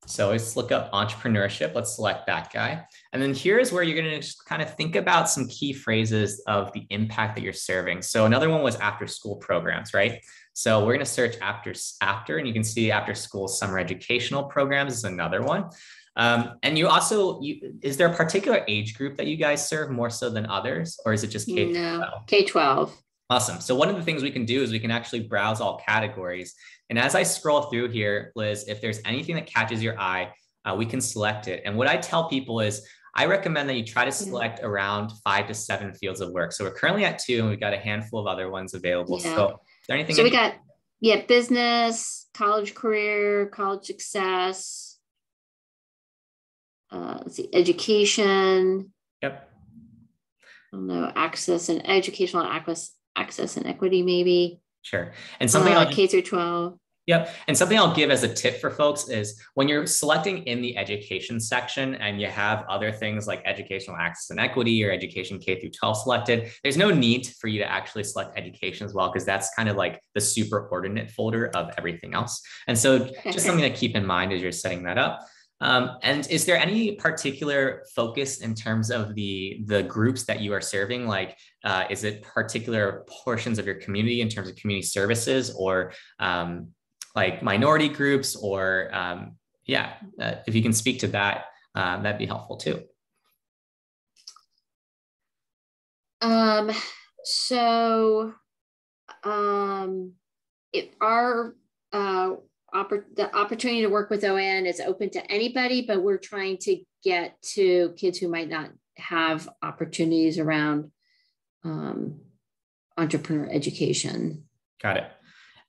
So let's look up entrepreneurship. Let's select that guy. And then here's where you're going to just kind of think about some key phrases of the impact that you're serving. So another one was after school programs, right? So we're going to search after, and you can see after school summer educational programs is another one. And you also, is there a particular age group that you guys serve more so than others, or is it just K-12? No, K-12. Awesome. So one of the things we can do is we can actually browse all categories. And as I scroll through here, Liz, if there's anything that catches your eye, we can select it. And what I tell people is I recommend that you try to select around 5 to 7 fields of work. So we're currently at 2, and we've got a handful of other ones available. Yeah. So is there anything? So we got, business, college career, college success. Let's see, education. Yep. I don't know, access and educational access and equity, maybe. Sure. And something I'll K through 12. Yep. And something I'll give as a tip for folks is when you're selecting in the education section and you have other things like educational access and equity or education K through 12 selected, there's no need for you to actually select education as well, because that's kind of like the superordinate folder of everything else. And so just something to keep in mind as you're setting that up. And is there any particular focus in terms of the groups that you are serving? Like, is it particular portions of your community in terms of community services, or like minority groups, or if you can speak to that, that'd be helpful too. The opportunity to work with OAN is open to anybody, but we're trying to get to kids who might not have opportunities around entrepreneur education. Got it.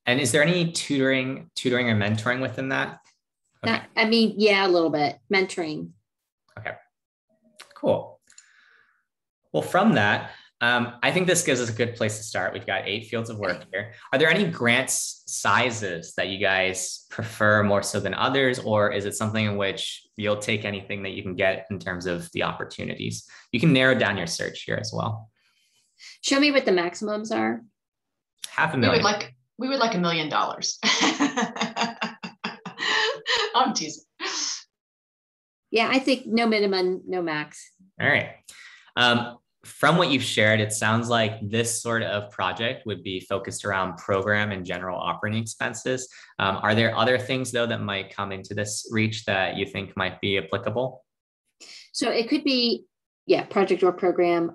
And is there any tutoring or mentoring within that? Okay. Yeah, a little bit mentoring. Okay, cool. Well, from that, I think this gives us a good place to start. We've got 8 fields of work here. Are there any grants sizes that you guys prefer more so than others, or is it something in which you'll take anything that you can get in terms of the opportunities? You can narrow down your search here as well. Show me what the maximums are. $500,000. We would like $1 million. I'm teasing. Yeah, I think no minimum, no max. All right. From what you've shared, it sounds like this sort of project would be focused around program and general operating expenses. Are there other things, though, that might come into this reach that you think might be applicable? So it could be, project or program,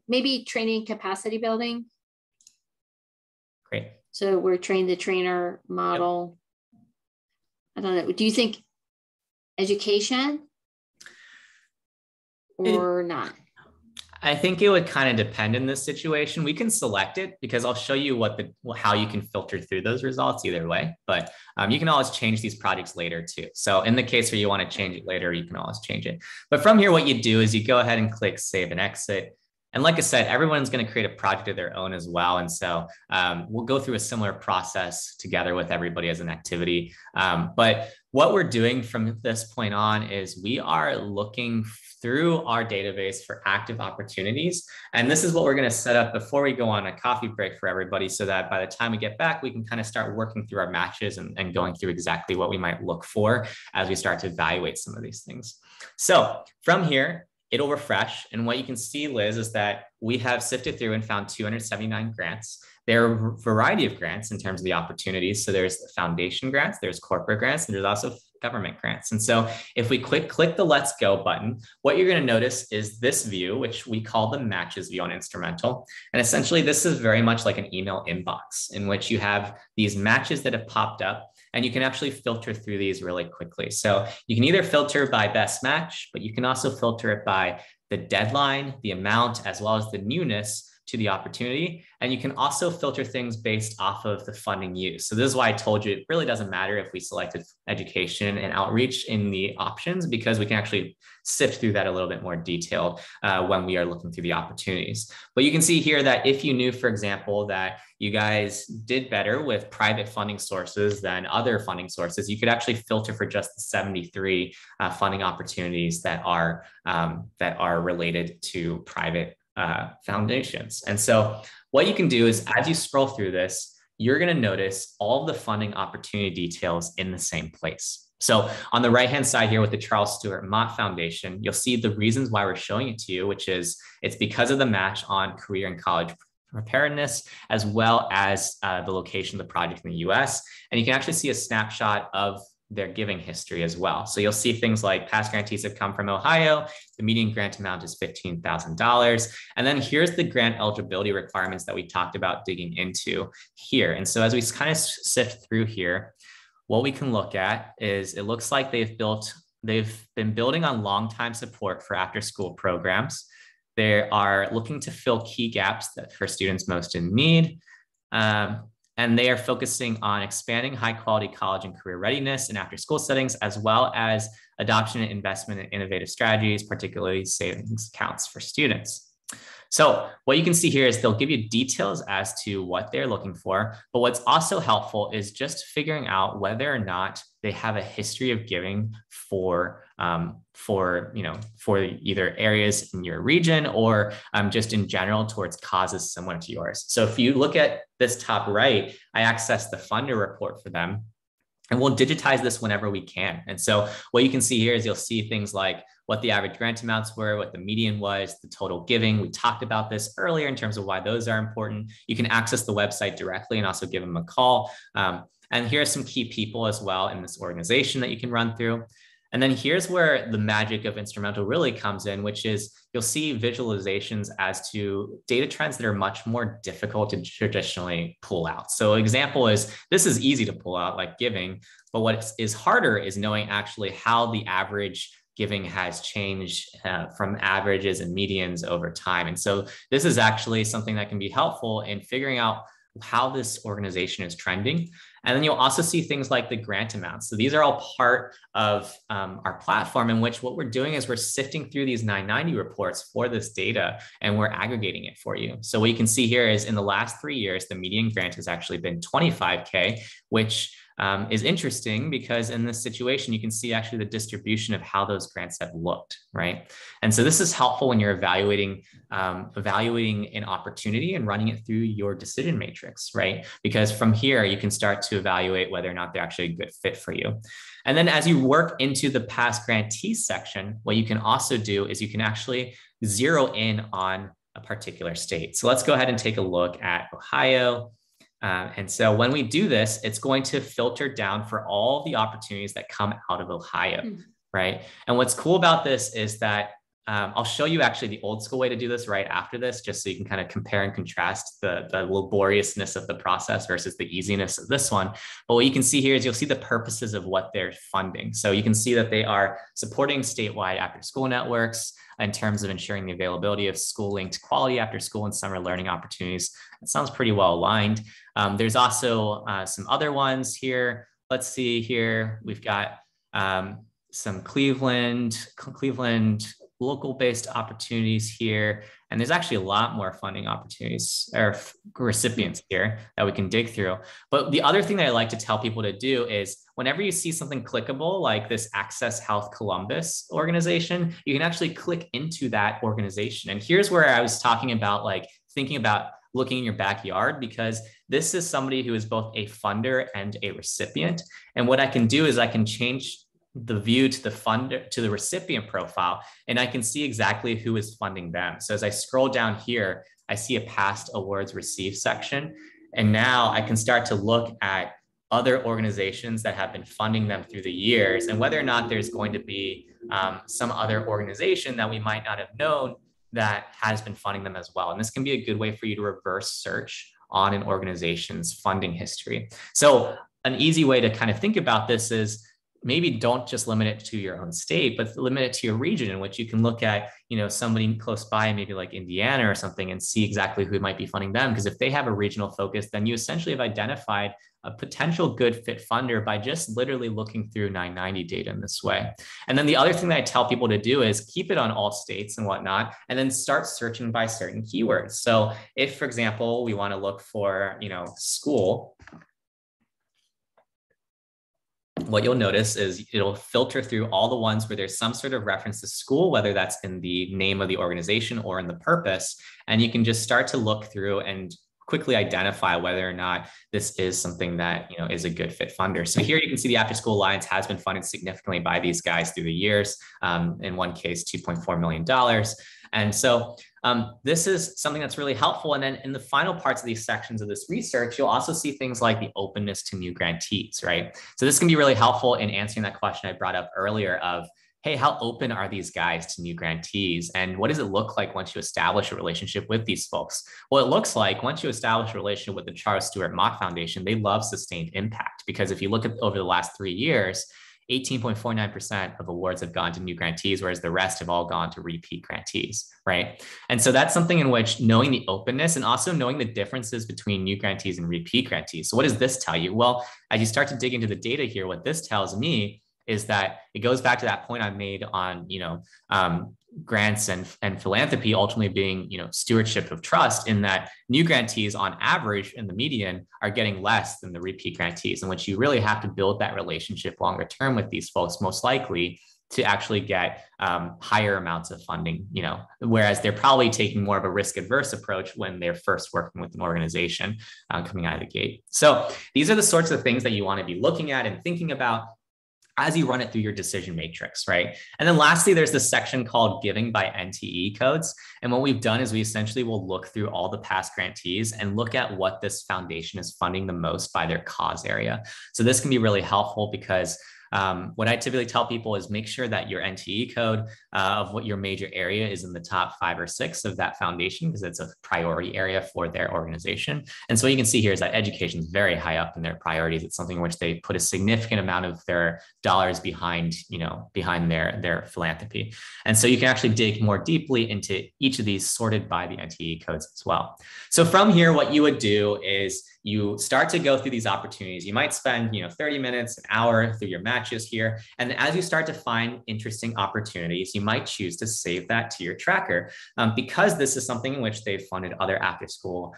maybe training capacity building. Great. So we're train the trainer model. Yep. I don't know. Do you think education or not? I think it would kind of depend in this situation. We can select it because I'll show you how you can filter through those results either way, but you can always change these projects later too. So in the case where you want to change it later, you can always change it. But from here, what you do is you go ahead and click save and exit. And like I said, everyone's going to create a project of their own as well. And so we'll go through a similar process together with everybody as an activity. But what we're doing from this point on is we are looking through our database for active opportunities. And this is what we're going to set up before we go on a coffee break for everybody, so that by the time we get back, we can kind of start working through our matches and going through exactly what we might look for as we start to evaluate some of these things. So from here, it'll refresh. And what you can see, Liz, is that we have sifted through and found 279 grants. There are a variety of grants in terms of the opportunities. So there's foundation grants, there's corporate grants, and there's also government grants. And so if we click the Let's Go button, what you're going to notice is this view, which we call the matches view on Instrumentl. And essentially, this is very much like an email inbox in which you have these matches that have popped up. And you can actually filter through these really quickly. So you can either filter by best match, but you can also filter it by the deadline, the amount, as well as the newness to the opportunity. And you can also filter things based off of the funding used. So this is why I told you it really doesn't matter if we selected education and outreach in the options, because we can actually sift through that a little bit more detailed when we are looking through the opportunities. But you can see here that if you knew, for example, that you guys did better with private funding sources than other funding sources, you could actually filter for just the 73 funding opportunities that are related to private foundations. And so what you can do is, as you scroll through this, you're going to notice all the funding opportunity details in the same place. So on the right-hand side here with the Charles Stewart Mott Foundation, you'll see the reasons why we're showing it to you, which is it's because of the match on career and college preparedness, as well as the location of the project in the US. And you can actually see a snapshot of their giving history as well. So you'll see things like past grantees have come from Ohio. The median grant amount is $15,000. And then here's the grant eligibility requirements that we talked about digging into here. And so as we kind of sift through here, what we can look at is it looks like they've been building on long-time support for after-school programs. They are looking to fill key gaps for students most in need. And they are focusing on expanding high quality college and career readiness in after school settings, as well as adoption and investment in innovative strategies, particularly savings accounts for students. So what you can see here is they'll give you details as to what they're looking for, but what's also helpful is just figuring out whether or not they have a history of giving for either areas in your region or just in general towards causes similar to yours. So if you look at this top right, I accessed the funder report for them. And we'll digitize this whenever we can. And so what you can see here is you'll see things like what the average grant amounts were, what the median was, the total giving. We talked about this earlier in terms of why those are important. You can access the website directly and also give them a call. And here are some key people as well in this organization that you can run through. And then here's where the magic of Instrumentl really comes in, which is you'll see visualizations as to data trends that are much more difficult to traditionally pull out. So example is, this is easy to pull out, like giving, but what is harder is knowing actually how the average giving has changed from averages and medians over time. And so this is actually something that can be helpful in figuring out how this organization is trending. And then you'll also see things like the grant amounts. So these are all part of our platform, in which what we're doing is we're sifting through these 990 reports for this data and we're aggregating it for you. So what you can see here is in the last 3 years, the median grant has actually been 25K, which is interesting because in this situation, you can see actually the distribution of how those grants have looked, right? And so this is helpful when you're evaluating an opportunity and running it through your decision matrix, right? Because from here, you can start to evaluate whether or not they're actually a good fit for you. And then as you work into the past grantees section, what you can also do is you can actually zero in on a particular state. So let's go ahead and take a look at Ohio. And so when we do this, it's going to filter down for all the opportunities that come out of Ohio, right? And what's cool about this is that I'll show you actually the old school way to do this right after this, just so you can kind of compare and contrast the laboriousness of the process versus the easiness of this one. But what you can see here is you'll see the purposes of what they're funding. So you can see that they are supporting statewide after-school networks in terms of ensuring the availability of school-linked quality after-school and summer learning opportunities. It sounds pretty well aligned. There's also some other ones here. Let's see here. We've got some Cleveland local-based opportunities here. And there's actually a lot more funding opportunities or recipients here that we can dig through. But the other thing that I like to tell people to do is whenever you see something clickable, like this Access Health Columbus organization, you can actually click into that organization. And here's where I was talking about like thinking about looking in your backyard, because this is somebody who is both a funder and a recipient. And what I can do is I can change the view to the funder, to the recipient profile, and I can see exactly who is funding them. So as I scroll down here, I see a past awards received section. And now I can start to look at other organizations that have been funding them through the years and whether or not there's going to be some other organization that we might not have known that has been funding them as well. And this can be a good way for you to reverse search on an organization's funding history. So an easy way to kind of think about this is maybe don't just limit it to your own state, but limit it to your region, in which you can look at, you know, somebody close by, maybe like Indiana or something, and see exactly who might be funding them. Because if they have a regional focus, then you essentially have identified a potential good fit funder by just literally looking through 990 data in this way. And then the other thing that I tell people to do is keep it on all states and whatnot, and then start searching by certain keywords. So if, for example, we want to look for, you know, school, what you'll notice is it'll filter through all the ones where there's some sort of reference to school, whether that's in the name of the organization or in the purpose. And you can just start to look through and quickly identify whether or not this is something that, you know, is a good fit funder. So here you can see the After School Alliance has been funded significantly by these guys through the years. In one case, $2.4 million. And so this is something that's really helpful. And then in the final parts of these sections of this research, you'll also see things like the openness to new grantees, right? So this can be really helpful in answering that question I brought up earlier of, hey, how open are these guys to new grantees? And what does it look like once you establish a relationship with these folks? Well, it looks like once you establish a relationship with the Charles Stewart Mott Foundation, they love sustained impact, because if you look at over the last 3 years, 18.49% of awards have gone to new grantees, whereas the rest have all gone to repeat grantees, right? And so that's something in which knowing the openness and also knowing the differences between new grantees and repeat grantees. So what does this tell you? Well, as you start to dig into the data here, what this tells me is that it goes back to that point I made on, grants and philanthropy ultimately being, stewardship of trust, in that new grantees on average in the median are getting less than the repeat grantees, in which you really have to build that relationship longer term with these folks, most likely to actually get higher amounts of funding, whereas they're probably taking more of a risk adverse approach when they're first working with an organization coming out of the gate. So these are the sorts of things that you want to be looking at and thinking about as you run it through your decision matrix, right? And then lastly, there's this section called giving by NTE codes. And what we've done is we essentially will look through all the past grantees and look at what this foundation is funding the most by their cause area. So this can be really helpful because what I typically tell people is make sure that your NTE code of what your major area is in the top 5 or 6 of that foundation, because it's a priority area for their organization. And so what you can see here is that education is very high up in their priorities. It's something in which they put a significant amount of their dollars behind, behind their philanthropy. And so you can actually dig more deeply into each of these sorted by the NTE codes as well. So from here, what you would do is you start to go through these opportunities. You might spend 30 minutes, an hour through your matches here. And as you start to find interesting opportunities, you might choose to save that to your tracker because this is something in which they've funded other after school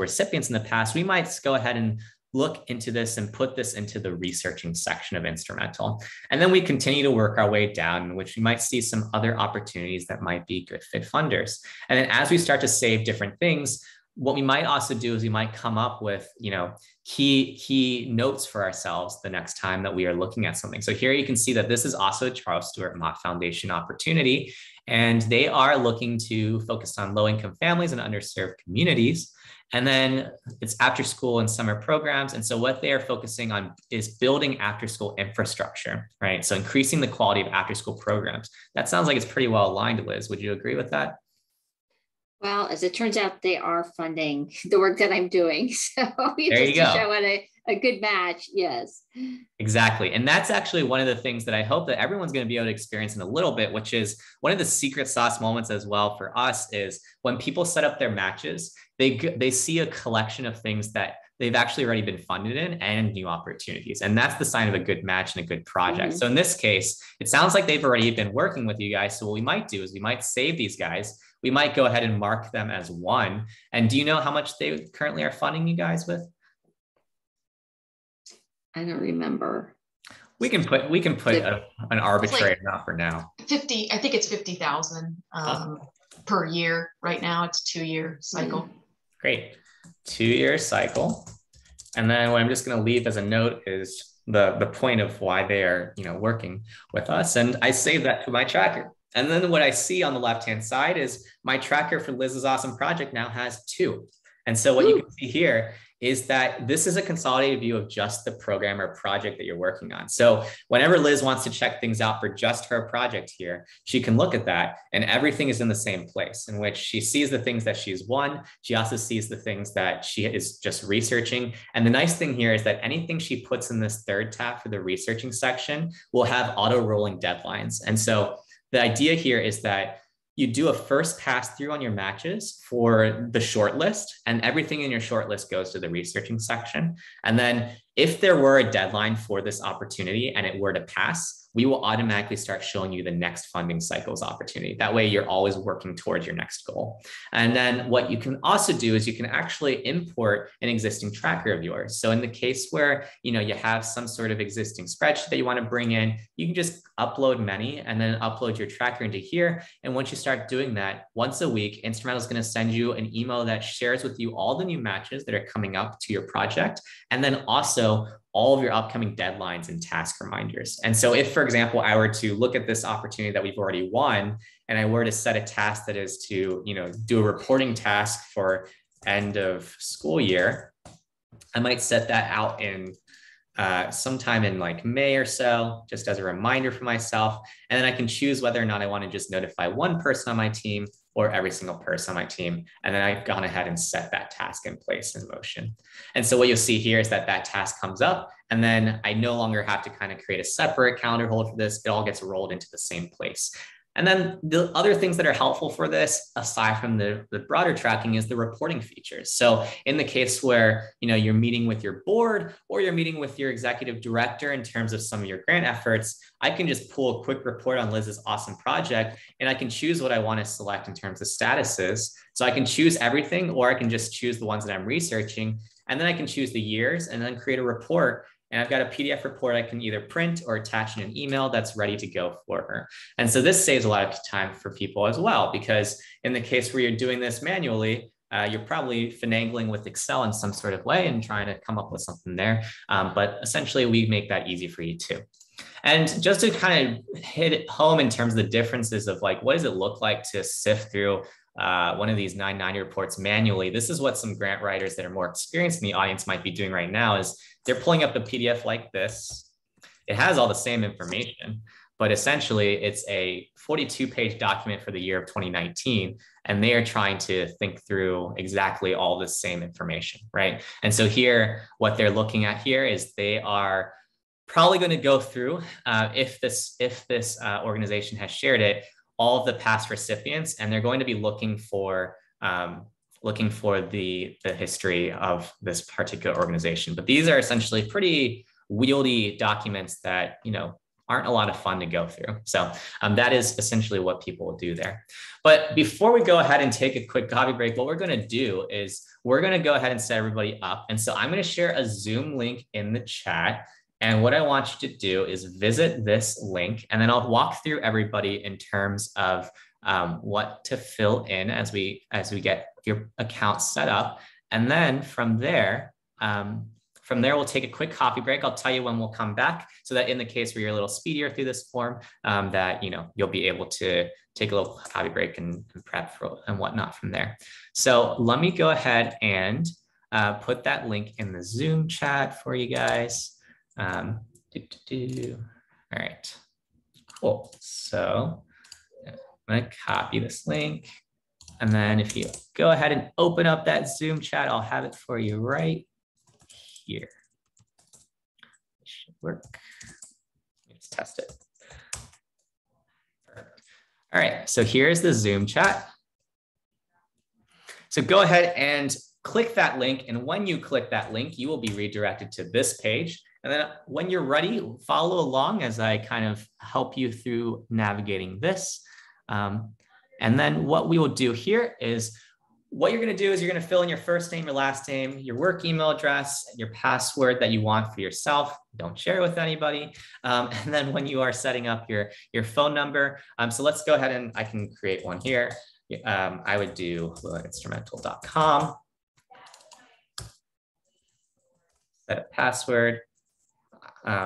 recipients in the past. We might go ahead and look into this and put this into the researching section of Instrumentl. And then we continue to work our way down, in which we might see some other opportunities that might be good fit funders. And then as we start to save different things, what we might also do is we might come up with, key notes for ourselves the next time that we are looking at something. So here you can see that this is also a Charles Stewart Mott Foundation opportunity, and they are looking to focus on low-income families and underserved communities. And then it's after school and summer programs. And so what they are focusing on is building after school infrastructure, right? So increasing the quality of after school programs. That sounds like it's pretty well aligned, Liz. Would you agree with that? Well, as it turns out, they are funding the work that I'm doing. So there you go. To show it a good match. Yes. Exactly. And that's actually one of the things that I hope that everyone's going to be able to experience in a little bit, which is one of the secret sauce moments as well for us is when people set up their matches, they see a collection of things that they've actually already been funded in and new opportunities. And that's the sign of a good match and a good project. Mm-hmm. So in this case, it sounds like they've already been working with you guys. So what we might do is we might save these guys. We might go ahead and mark them as 1. And do you know how much they currently are funding you guys with? I don't remember. We can put an arbitrary amount for now. 50, I think it's 50,000 per year. Right now it's a 2-year cycle. Great. 2-year cycle. And then what I'm just going to leave as a note is the point of why they are, working with us. And I save that to my tracker. And then what I see on the left-hand side is my tracker for Liz's awesome project now has 2. And so what you can see here is that this is a consolidated view of just the program or project that you're working on. So whenever Liz wants to check things out for just her project here, she can look at that and everything is in the same place, in which she sees the things that she's won. She also sees the things that she is just researching. And the nice thing here is that anything she puts in this third tab for the researching section will have auto rolling deadlines. And so the idea here is that you do a first pass through on your matches for the shortlist, and everything in your shortlist goes to the researching section. And then if there were a deadline for this opportunity and it were to pass, we will automatically start showing you the next funding cycle's opportunity. That way you're always working towards your next goal. And then what you can also do is you can actually import an existing tracker of yours. So in the case where, you have some sort of existing spreadsheet that you want to bring in, you can just upload many and then upload your tracker into here. And once you start doing that, once a week, Instrumentl is going to send you an email that shares with you all the new matches that are coming up to your project. And then also all of your upcoming deadlines and task reminders. And so if, for example, I were to look at this opportunity that we've already won, and I were to set a task that is to, do a reporting task for end of school year, I might set that out in sometime in like May or so, just as a reminder for myself. And then I can choose whether or not I want to just notify one person on my team or every single person on my team. And then I've gone ahead and set that task in place in motion. And so what you'll see here is that that task comes up, and then I no longer have to kind of create a separate calendar hold for this. It all gets rolled into the same place. And then the other things that are helpful for this, aside from the broader tracking, is the reporting features. So in the case where you're meeting with your board or you're meeting with your executive director in terms of some of your grant efforts, I can just pull a quick report on Liz's awesome project, and I can choose what I want to select in terms of statuses. So I can choose everything, or I can just choose the ones that I'm researching, and then I can choose the years and then create a report. And I've got a PDF report I can either print or attach in an email that's ready to go for her. And so this saves a lot of time for people as well, because in the case where you're doing this manually, you're probably finagling with Excel in some sort of way and trying to come up with something there. But essentially, we make that easy for you too. And just to kind of hit it home in terms of the differences of like, what does it look like to sift through one of these 990 reports manually? This is what some grant writers that are more experienced in the audience might be doing right now, is they're pulling up the PDF like this. It has all the same information, but essentially it's a 42-page document for the year of 2019, and they are trying to think through exactly all the same information, right? And so here, what they're looking at here is they are probably going to go through, if this organization has shared it, all of the past recipients, and they're going to be looking for the history of this particular organization. But these are essentially pretty wieldy documents that aren't a lot of fun to go through. So that is essentially what people will do there. But before we go ahead and take a quick coffee break, what we're going to do is we're going to go ahead and set everybody up. And so I'm going to share a Zoom link in the chat. And what I want you to do is visit this link, and then I'll walk through everybody in terms of what to fill in as we get your account set up. And then from there, we'll take a quick coffee break. I'll tell you when we'll come back, so that in the case where you're a little speedier through this form, that you'll be able to take a little coffee break and prep for and whatnot from there. So let me go ahead and put that link in the Zoom chat for you guys. All right, cool. So I'm going to copy this link. And then if you go ahead and open up that Zoom chat, I'll have it for you right here. It should work. Let's test it. All right, so here's the Zoom chat. So go ahead and click that link. And when you click that link, you will be redirected to this page. And then when you're ready, follow along as I kind of help you through navigating this. And then what we will do here is, what you're going to do is you're going to fill in your first name, your last name, your work email address, and your password that you want for yourself. Don't share it with anybody. And then when you are setting up your phone number, so let's go ahead and I can create one here. I would do instrumentl.com. Set a password.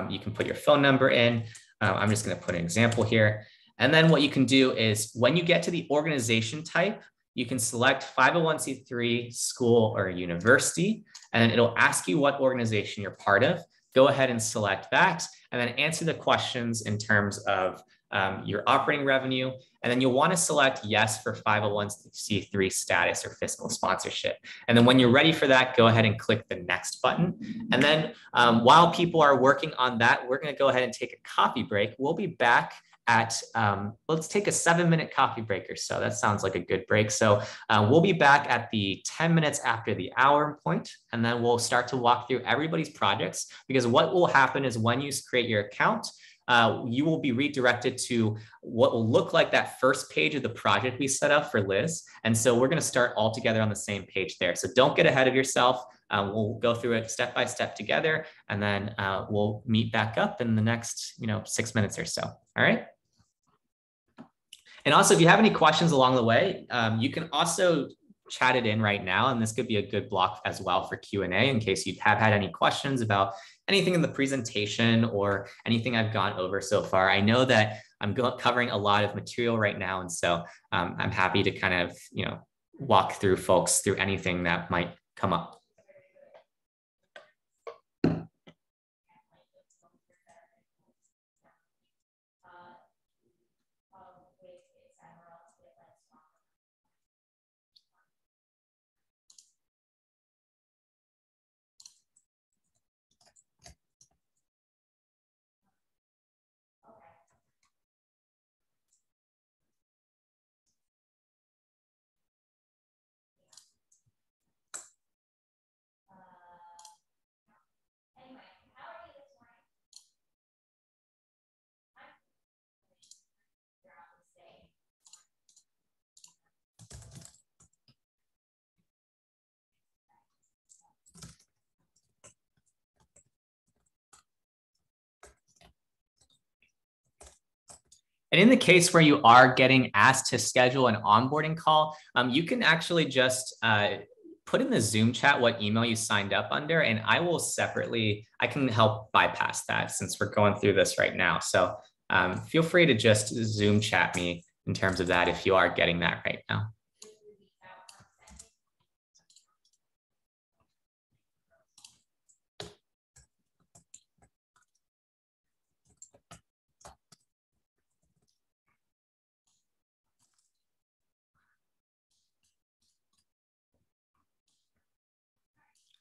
You can put your phone number in. I'm just going to put an example here. And then what you can do is, when you get to the organization type, you can select 501c3, school, or university, and it'll ask you what organization you're part of. Go ahead and select that, and then answer the questions in terms of your operating revenue. And then you'll want to select yes for 501c3 status or fiscal sponsorship. And then when you're ready for that, go ahead and click the next button. And then while people are working on that, we're going to go ahead and take a coffee break. We'll be back at, let's take a 7-minute coffee break or so. That sounds like a good break. So we'll be back at the 10 minutes after the hour point, and then we'll start to walk through everybody's projects, because what will happen is when you create your account, you will be redirected to what will look like that first page of the project we set up for Liz. And so we're going to start all together on the same page there. So don't get ahead of yourself. We'll go through it step by step together, and then we'll meet back up in the next 6 minutes or so. All right. And also, if you have any questions along the way, you can also chat it in right now. And this could be a good block as well for Q&A in case you have had any questions about anything in the presentation or anything I've gone over so far. I know that I'm covering a lot of material right now. And so I'm happy to kind of, walk through folks through anything that might come up. And in the case where you are getting asked to schedule an onboarding call, you can actually just put in the Zoom chat what email you signed up under, and I will separately, I can help bypass that since we're going through this right now. So feel free to just Zoom chat me in terms of that if you are getting that right now.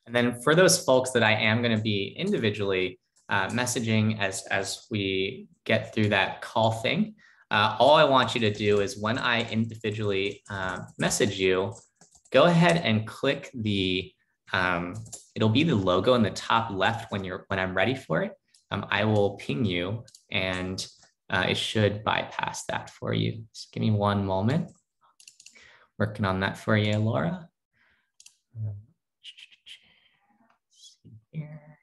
And then for those folks that I am going to be individually messaging as we get through that call thing, all I want you to do is when I individually message you, go ahead and click the, it'll be the logo in the top left when I'm ready for it. I will ping you and it should bypass that for you. Just give me one moment. Working on that for you, Laura. Here.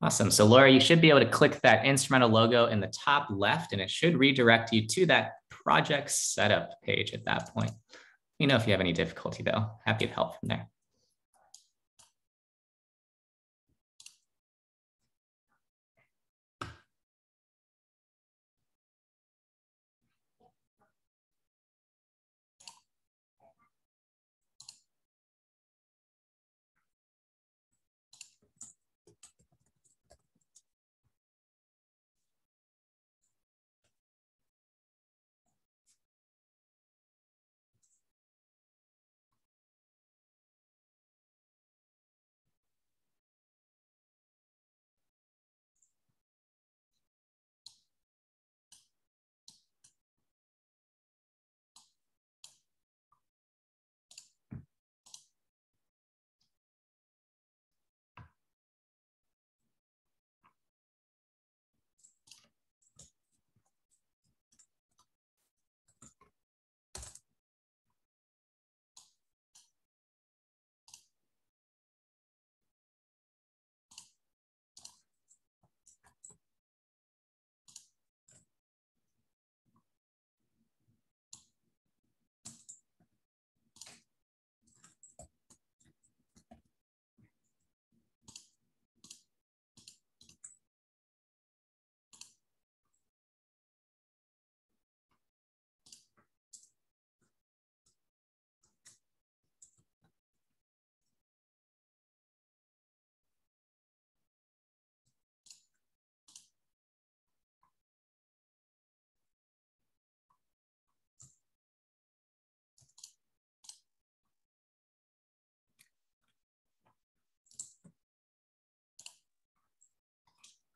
Awesome. So Laura, you should be able to click that Instrumentl logo in the top left, and it should redirect you to that project setup page at that point. You know, if you have any difficulty though, happy to help from there.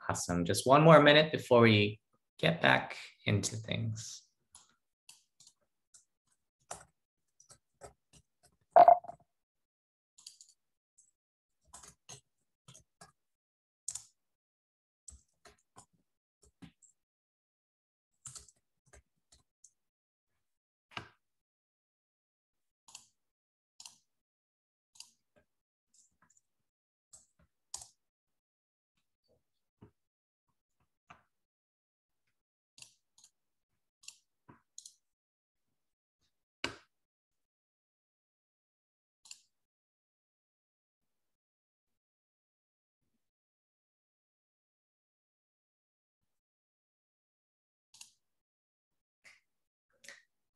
Awesome. Just one more minute before we get back into things.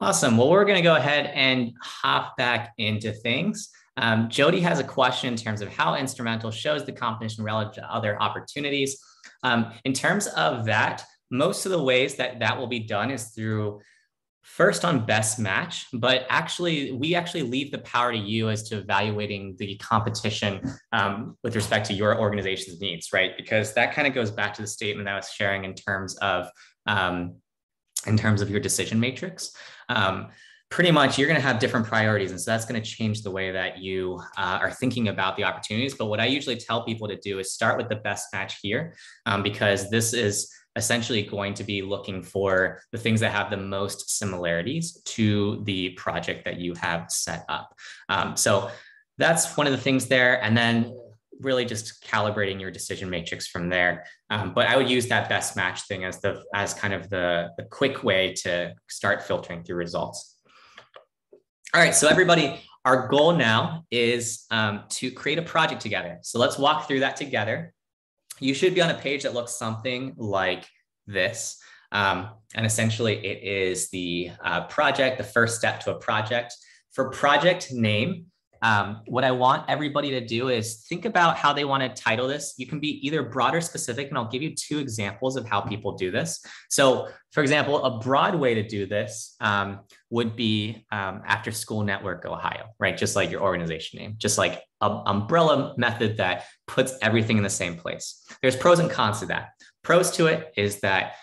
Awesome. Well, we're going to go ahead and hop back into things. Jody has a question in terms of how Instrumentl shows the competition relative to other opportunities. In terms of that, most of the ways that will be done is through first on best match, but we actually leave the power to you as to evaluating the competition with respect to your organization's needs, right? Because that kind of goes back to the statement I was sharing in terms of your decision matrix. Pretty much you're going to have different priorities. And so that's going to change the way that you are thinking about the opportunities. But what I usually tell people to do is start with the best match here, because this is essentially going to be looking for the things that have the most similarities to the project that you have set up. So that's one of the things there. And then really just calibrating your decision matrix from there. But I would use that best match thing as kind of the quick way to start filtering through results. All right, so everybody, our goal now is to create a project together. So let's walk through that together. You should be on a page that looks something like this. And essentially it is the project, the first step to a project. For project name, what I want everybody to do is think about how they want to title this. You can be either broad or specific, and I'll give you 2 examples of how people do this. So for example, a broad way to do this would be Afterschool Network, Ohio, right? Just like your organization name, just like an umbrella method that puts everything in the same place. There's pros and cons to that. Pros to it is that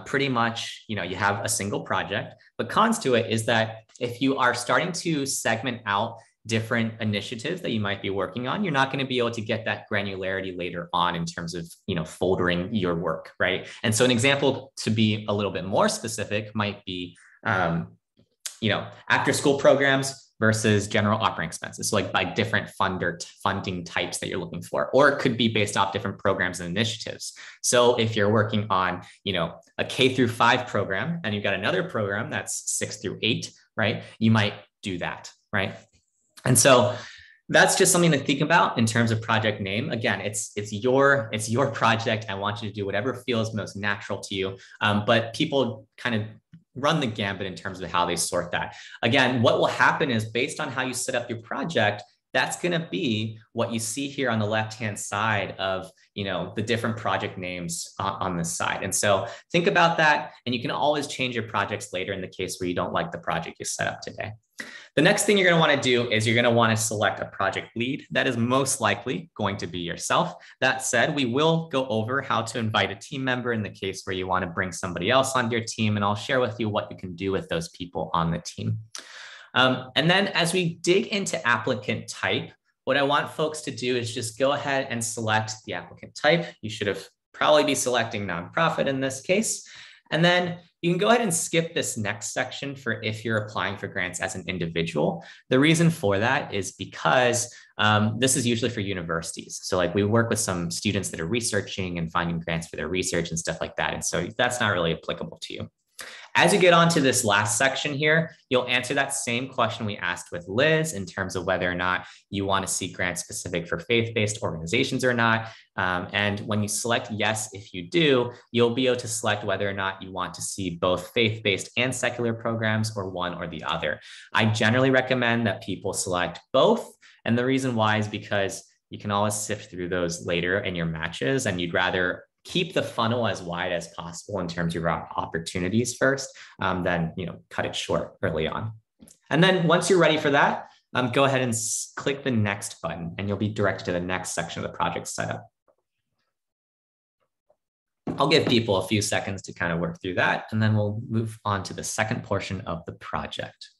pretty much, you have a single project, but cons to it is that if you are starting to segment out different initiatives that you might be working on, you're not going to be able to get that granularity later on in terms of, foldering your work, right? And so an example to be a little bit more specific might be, after school programs versus general operating expenses. So like by different funding types that you're looking for, or it could be based off different programs and initiatives. So if you're working on, a K through 5 program and you've got another program that's 6 through 8, right? You might do that, right? And so that's just something to think about in terms of project name. Again, it's your project. I want you to do whatever feels most natural to you. But people kind of run the gambit in terms of how they sort that. Again, what will happen is based on how you set up your project, that's going to be what you see here on the left-hand side of, the different project names on this side. And so think about that, and you can always change your projects later in the case where you don't like the project you set up today. The next thing you're going to want to do is you're going to want to select a project lead. That is most likely going to be yourself. That said, we will go over how to invite a team member in the case where you want to bring somebody else onto your team, and I'll share with you what you can do with those people on the team. And then as we dig into applicant type, what I want folks to do is just go ahead and select the applicant type. You should have probably be selecting nonprofit in this case. And then you can go ahead and skip this next section for if you're applying for grants as an individual. The reason for that is because this is usually for universities. So like we work with some students that are researching and finding grants for their research and stuff like that. And so that's not really applicable to you. As you get onto this last section here, you'll answer that same question we asked with Liz in terms of whether or not you want to see grants specific for faith-based organizations or not. And when you select yes, if you do, you'll be able to select whether or not you want to see both faith-based and secular programs or one or the other. I generally recommend that people select both. And the reason why is because you can always sift through those later in your matches, and you'd rather keep the funnel as wide as possible in terms of your opportunities first, then cut it short early on. And then once you're ready for that, go ahead and click the next button, and you'll be directed to the next section of the project setup. I'll give people a few seconds to kind of work through that, and then we'll move on to the second portion of the project.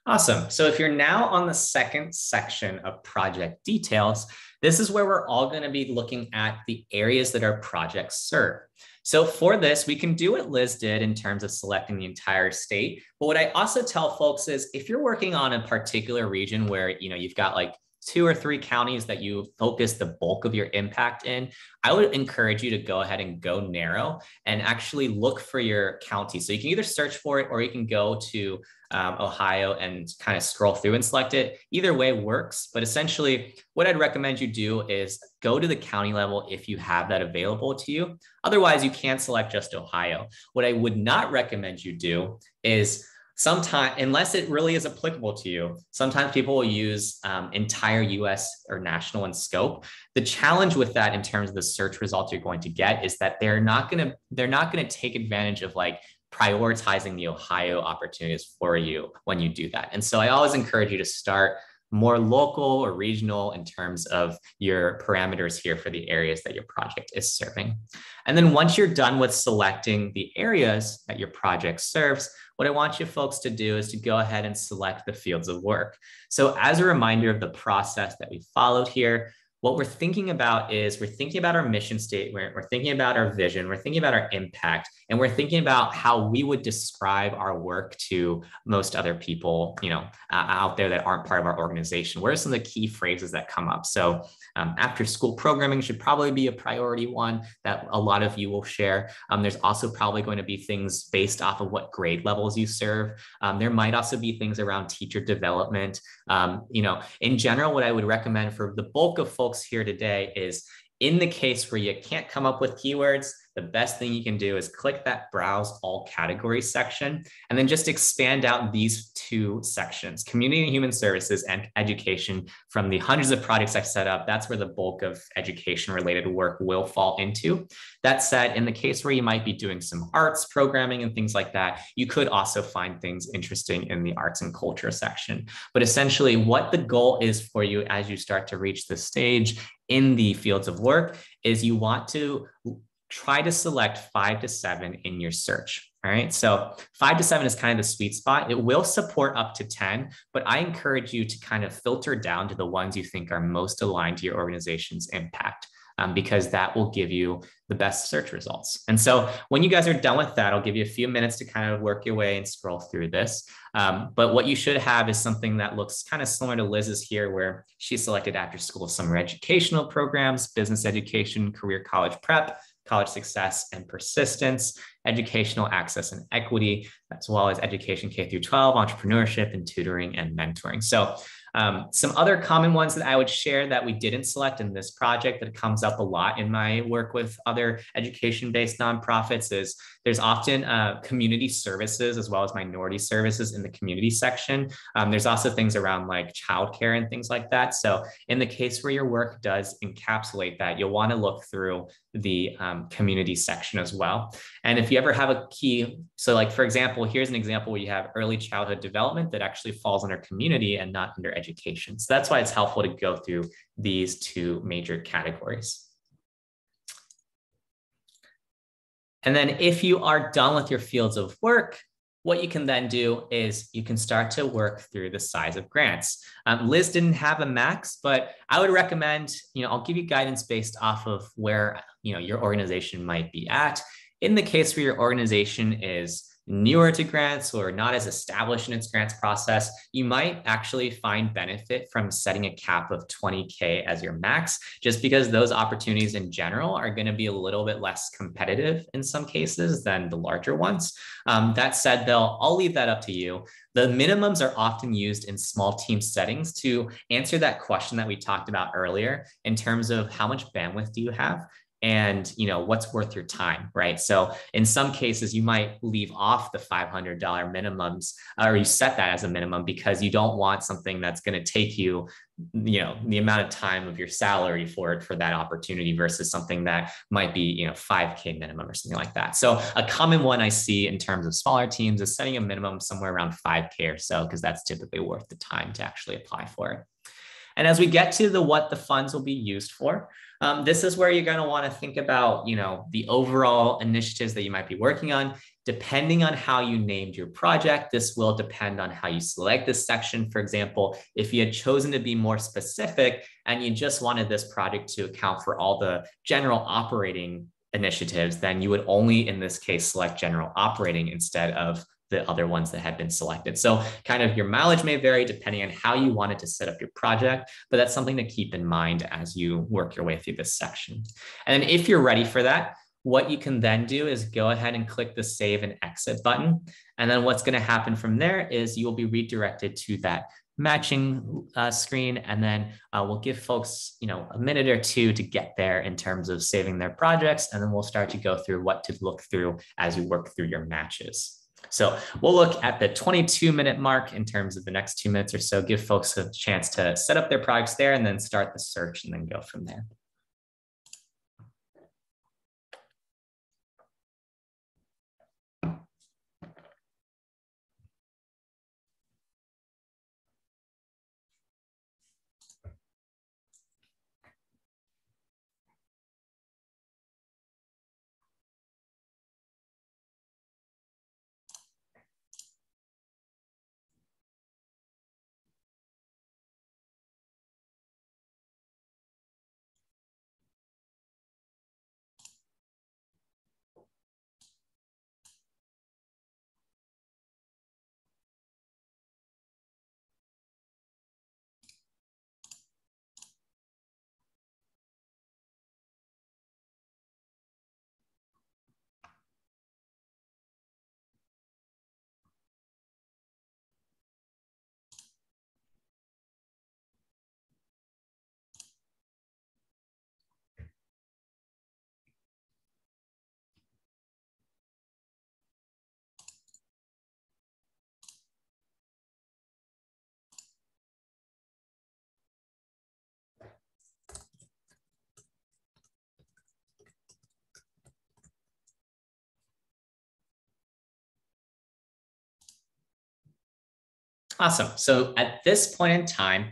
Awesome. So if you're now on the second section of project details, this is where we're all going to be looking at the areas that our projects serve. So for this, we can do what Liz did in terms of selecting the entire state. But what I also tell folks is if you're working on a particular region where, you've got like 2 or 3 counties that you focus the bulk of your impact in, I would encourage you to go ahead and go narrow and actually look for your county. So you can either search for it or you can go to Ohio and kind of scroll through and select it. Either way works, but essentially what I'd recommend you do is go to the county level if you have that available to you. Otherwise, you can select just Ohio. What I would not recommend you do is sometimes, unless it really is applicable to you, sometimes people will use entire US or national in scope. The challenge with that in terms of the search results you're going to get is that they're not going to take advantage of like prioritizing the Ohio opportunities for you when you do that. And so I always encourage you to start more local or regional in terms of your parameters here for the areas that your project is serving. And then once you're done with selecting the areas that your project serves, what I want you folks to do is to go ahead and select the fields of work. So as a reminder of the process that we followed here, what we're thinking about is we're thinking about our mission statement, we're thinking about our vision, we're thinking about our impact, and we're thinking about how we would describe our work to most other people, out there that aren't part of our organization. What are some of the key phrases that come up? So after school programming should probably be a priority one that a lot of you will share. There's also probably going to be things based off of what grade levels you serve. There might also be things around teacher development. In general, what I would recommend for the bulk of folks here today is in the case where you can't come up with keywords, the best thing you can do is click that browse all categories section and then just expand out these 2 sections, community and human services and education. From the hundreds of projects I've set up, that's where the bulk of education related work will fall into. That said, in the case where you might be doing some arts programming and things like that, you could also find things interesting in the arts and culture section. But essentially what the goal is for you as you start to reach this stage in the fields of work is you want to try to select 5 to 7 in your search. All right. So 5 to 7 is kind of the sweet spot. It will support up to 10, but I encourage you to kind of filter down to the ones you think are most aligned to your organization's impact. Because that will give you the best search results. And so when you guys are done with that, I'll give you a few minutes to kind of work your way and scroll through this. But what you should have is something that looks kind of similar to Liz's here, where she selected after school summer educational programs, business education, career college prep, college success and persistence, educational access and equity, as well as education K through 12, entrepreneurship and tutoring and mentoring. So some other common ones that I would share that we didn't select in this project that comes up a lot in my work with other education-based nonprofits is there's often community services as well as minority services in the community section. There's also things around like childcare and things like that. So in the case where your work does encapsulate that, you'll want to look through the community section as well. And if you ever have a key, so like, for example, here's an example where you have early childhood development that actually falls under community and not under education. So that's why it's helpful to go through these 2 major categories. And then if you are done with your fields of work, what you can then do is you can start to work through the size of grants. Liz didn't have a max, but I would recommend, I'll give you guidance based off of where, your organization might be at. In the case where your organization is newer to grants or not as established in its grants process, you might actually find benefit from setting a cap of 20K as your max, just because those opportunities in general are going to be a little bit less competitive in some cases than the larger ones. That said, though, I'll leave that up to you. The minimums are often used in small team settings to answer that question that we talked about earlier in terms of how much bandwidth do you have? And what's worth your time, right? So in some cases, you might leave off the $500 minimums, or you set that as a minimum because you don't want something that's going to take you, the amount of time of your salary for that opportunity versus something that might be, 5K minimum or something like that. So a common one I see in terms of smaller teams is setting a minimum somewhere around 5K or so, because that's typically worth the time to actually apply for it. And as we get to what the funds will be used for, this is where you're going to want to think about, the overall initiatives that you might be working on. Depending on how you named your project, this will depend on how you select this section. For example, if you had chosen to be more specific and you just wanted this project to account for all the general operating initiatives, then you would only, in this case, select general operating instead of the other ones that had been selected. So kind of your mileage may vary depending on how you wanted to set up your project, but that's something to keep in mind as you work your way through this section. And then if you're ready for that, what you can then do is go ahead and click the save and exit button. And then what's going to happen from there is you will be redirected to that matching screen. And then we'll give folks, a minute or two to get there in terms of saving their projects. And then we'll start to go through what to look through as you work through your matches. So we'll look at the 22-minute mark in terms of the next 2 minutes or so, give folks a chance to set up their projects there and then start the search and then go from there. Awesome. So at this point in time,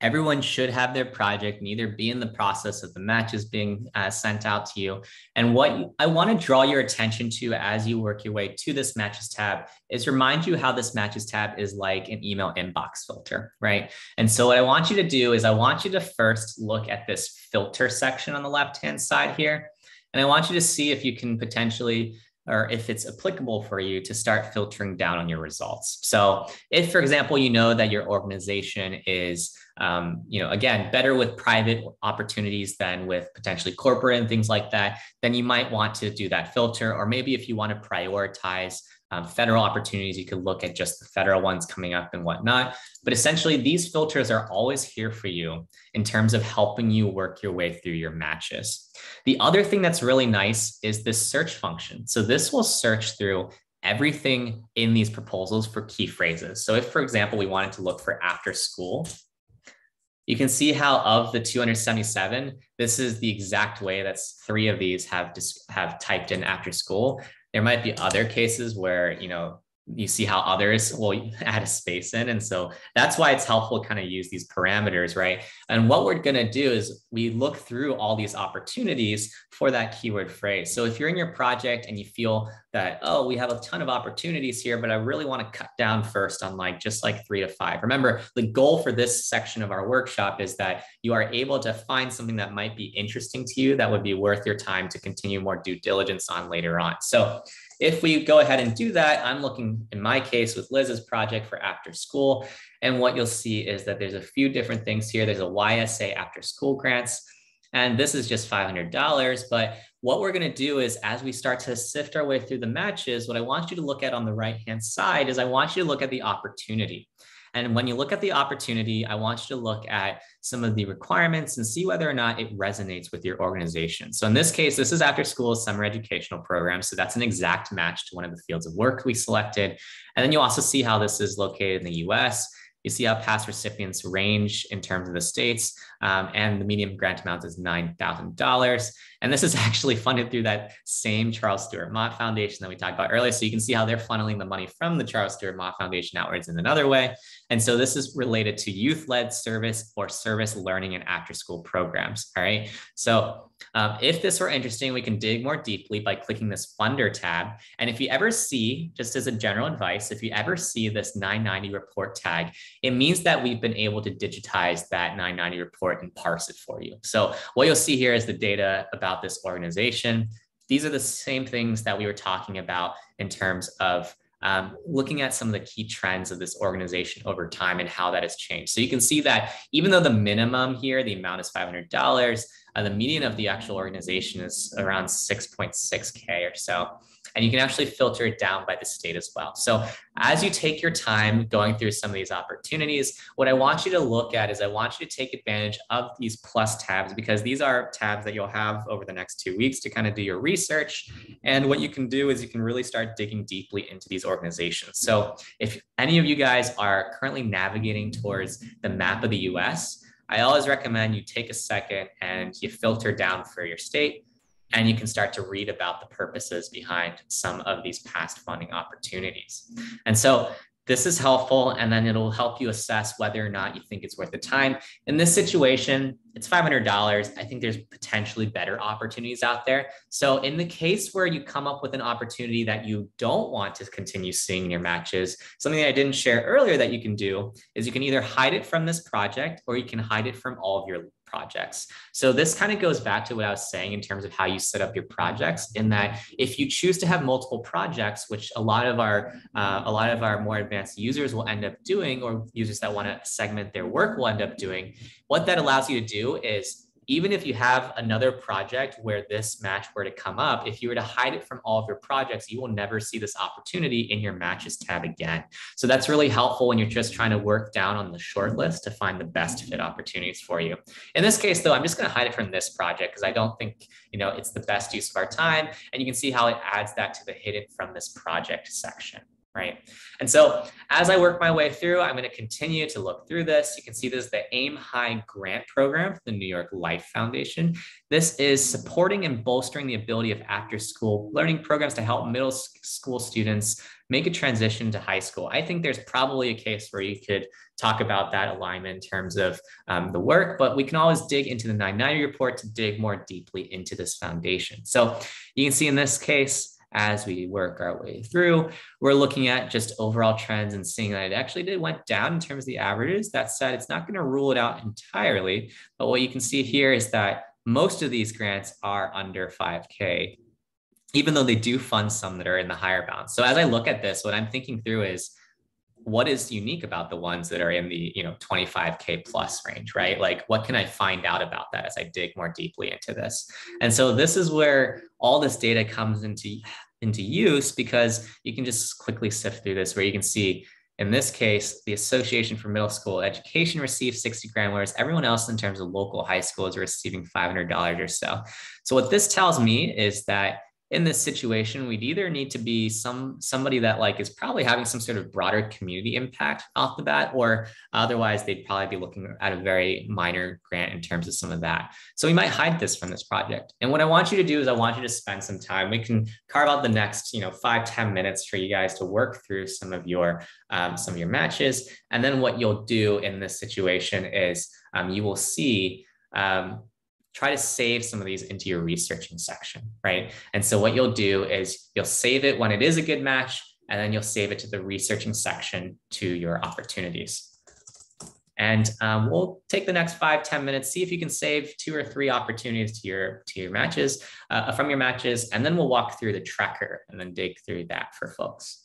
everyone should have their project and either be in the process of the matches being sent out to you. And what I want to draw your attention to as you work your way to this matches tab is remind you how this matches tab is like an email inbox filter, right? And so what I want you to do is I want you to first look at this filter section on the left-hand side here. And I want you to see if you can potentially, or if it's applicable for you to start filtering down on your results. So if, for example, you know that your organization is, again, better with private opportunities than with potentially corporate and things like that, then you might want to do that filter. Or maybe if you want to prioritize federal opportunities, you could look at just the federal ones coming up and whatnot. But essentially, these filters are always here for you in terms of helping you work your way through your matches. The other thing that's really nice is this search function. So this will search through everything in these proposals for key phrases. So if, for example, we wanted to look for after school, you can see how of the 277, this is the exact way that 3 of these have typed in after school. There might be other cases where, you see how others will add a space in. And so that's why it's helpful to kind of use these parameters, right? And what we're going to do is we look through all these opportunities for that keyword phrase. So if you're in your project and you feel that, oh, we have a ton of opportunities here, but I really want to cut down first on just 3 to 5. Remember, the goal for this section of our workshop is that you are able to find something that might be interesting to you that would be worth your time to continue more due diligence on later on. So if we go ahead and do that, I'm looking in my case with Liz's project for after school. And what you'll see is that there's a few different things here. There's a YSA after school grants, and this is just $500. But what we're going to do is as we start to sift our way through the matches, what I want you to look at on the right-hand side is I want you to look at the opportunity. And when you look at the opportunity, I want you to look at some of the requirements and see whether or not it resonates with your organization. So in this case, this is after school summer educational program. So that's an exact match to one of the fields of work we selected. And then you also see how this is located in the US. You see how past recipients range in terms of the states, and the median grant amount is $9,000. And this is actually funded through that same Charles Stewart Mott Foundation that we talked about earlier. So you can see how they're funneling the money from the Charles Stewart Mott Foundation outwards in another way. And so this is related to youth-led service or service learning and after-school programs. All right. So if this were interesting, we can dig more deeply by clicking this funder tab. And if you ever see, just as a general advice, if you ever see this 990 report tag, it means that we've been able to digitize that 990 report and parse it for you. So what you'll see here is the data about this organization. These are the same things that we were talking about in terms of looking at some of the key trends of this organization over time and how that has changed. So you can see that even though the minimum here, the amount is $500, the median of the actual organization is around 6.6K or so. And you can actually filter it down by the state as well. So as you take your time going through some of these opportunities, what I want you to look at is I want you to take advantage of these plus tabs, because these are tabs that you'll have over the next 2 weeks to kind of do your research. And what you can do is you can really start digging deeply into these organizations. So if any of you guys are currently navigating towards the map of the US, I always recommend you take a second and you filter down for your state, and you can start to read about the purposes behind some of these past funding opportunities. And so this is helpful, and then it'll help you assess whether or not you think it's worth the time. In this situation, it's $500. I think there's potentially better opportunities out there. So in the case where you come up with an opportunity that you don't want to continue seeing in your matches, something that I didn't share earlier that you can do is you can either hide it from this project or you can hide it from all of your projects. So this kind of goes back to what I was saying in terms of how you set up your projects, in that if you choose to have multiple projects, which a lot of our more advanced users will end up doing, or users that want to segment their work will end up doing, what that allows you to do is, even if you have another project where this match were to come up, if you were to hide it from all of your projects, you will never see this opportunity in your matches tab again. So that's really helpful when you're just trying to work down on the short list to find the best fit opportunities for you. In this case, though, I'm just going to hide it from this project because I don't think, it's the best use of our time. And you can see how it adds that to the hidden from this project section. Right. And so as I work my way through, I'm going to continue to look through this. You can see this is the Aim High grant program for the New York Life Foundation. This is supporting and bolstering the ability of after-school learning programs to help middle school students make a transition to high school. I think there's probably a case where you could talk about that alignment in terms of the work, but we can always dig into the 990 report to dig more deeply into this foundation. So you can see in this case, as we work our way through, we're looking at just overall trends and seeing that it actually went down in terms of the averages. That said, it's not going to rule it out entirely, but what you can see here is that most of these grants are under 5K, even though they do fund some that are in the higher bounds. So as I look at this, what I'm thinking through is, what is unique about the ones that are in the 25K plus range, right? Like, what can I find out about that as I dig more deeply into this? And so this is where all this data comes into use, because you can just quickly sift through this, where you can see in this case, the Association for Middle School Education receives 60 grand, whereas everyone else in terms of local high schools are receiving $500 or so. So what this tells me is that in this situation, we'd either need to be somebody that is probably having some sort of broader community impact off the bat, or otherwise they'd probably be looking at a very minor grant in terms of some of that. So we might hide this from this project. And what I want you to do is I want you to spend some time. We can carve out the next 5-10 minutes for you guys to work through some of your matches. And then what you'll do in this situation is you will see try to save some of these into your researching section, right? And so what you'll do is you'll save it when it is a good match, and then you'll save it to the researching section to your opportunities. And we'll take the next 5-10 minutes, see if you can save 2 or 3 opportunities to your matches, from your matches, and then we'll walk through the tracker and then dig through that for folks.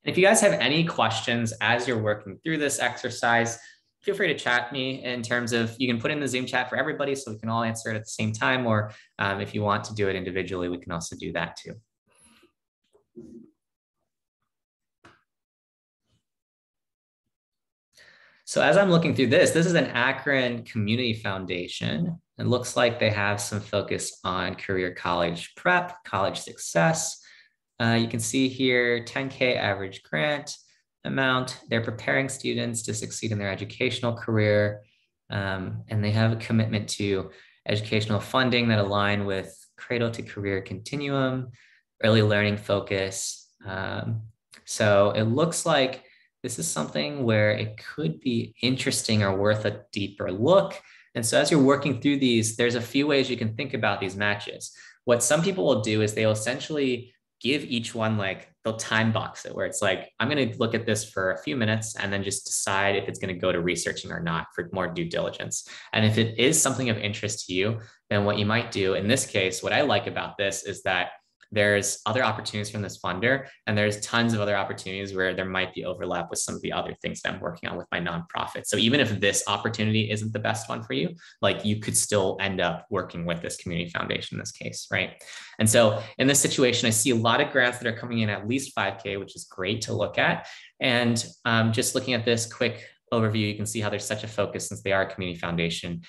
If you guys have any questions as you're working through this exercise, feel free to chat me in terms of, you can put in the Zoom chat for everybody so we can all answer it at the same time, or if you want to do it individually, we can also do that too. So as I'm looking through this is an Akron Community Foundation. It looks like they have some focus on career college prep, college success. You can see here, 10K average grant amount. They're preparing students to succeed in their educational career. And they have a commitment to educational funding that align with cradle to career continuum, early learning focus. So it looks like this is something where it could be interesting or worth a deeper look. And so as you're working through these, there's a few ways you can think about these matches. What some people will do is they'll essentially give each one they'll time box it where it's like, I'm going to look at this for a few minutes and then just decide if it's going to go to researching or not for more due diligence. And if it is something of interest to you, then what you might do in this case, what I like about this is that there's other opportunities from this funder, and there's tons of other opportunities where there might be overlap with some of the other things that I'm working on with my nonprofit. So even if this opportunity isn't the best one for you, like you could still end up working with this community foundation in this case, right? And so in this situation, I see a lot of grants that are coming in at least 5K, which is great to look at. And just looking at this quick overview, you can see how there's such a focus since they are a community foundation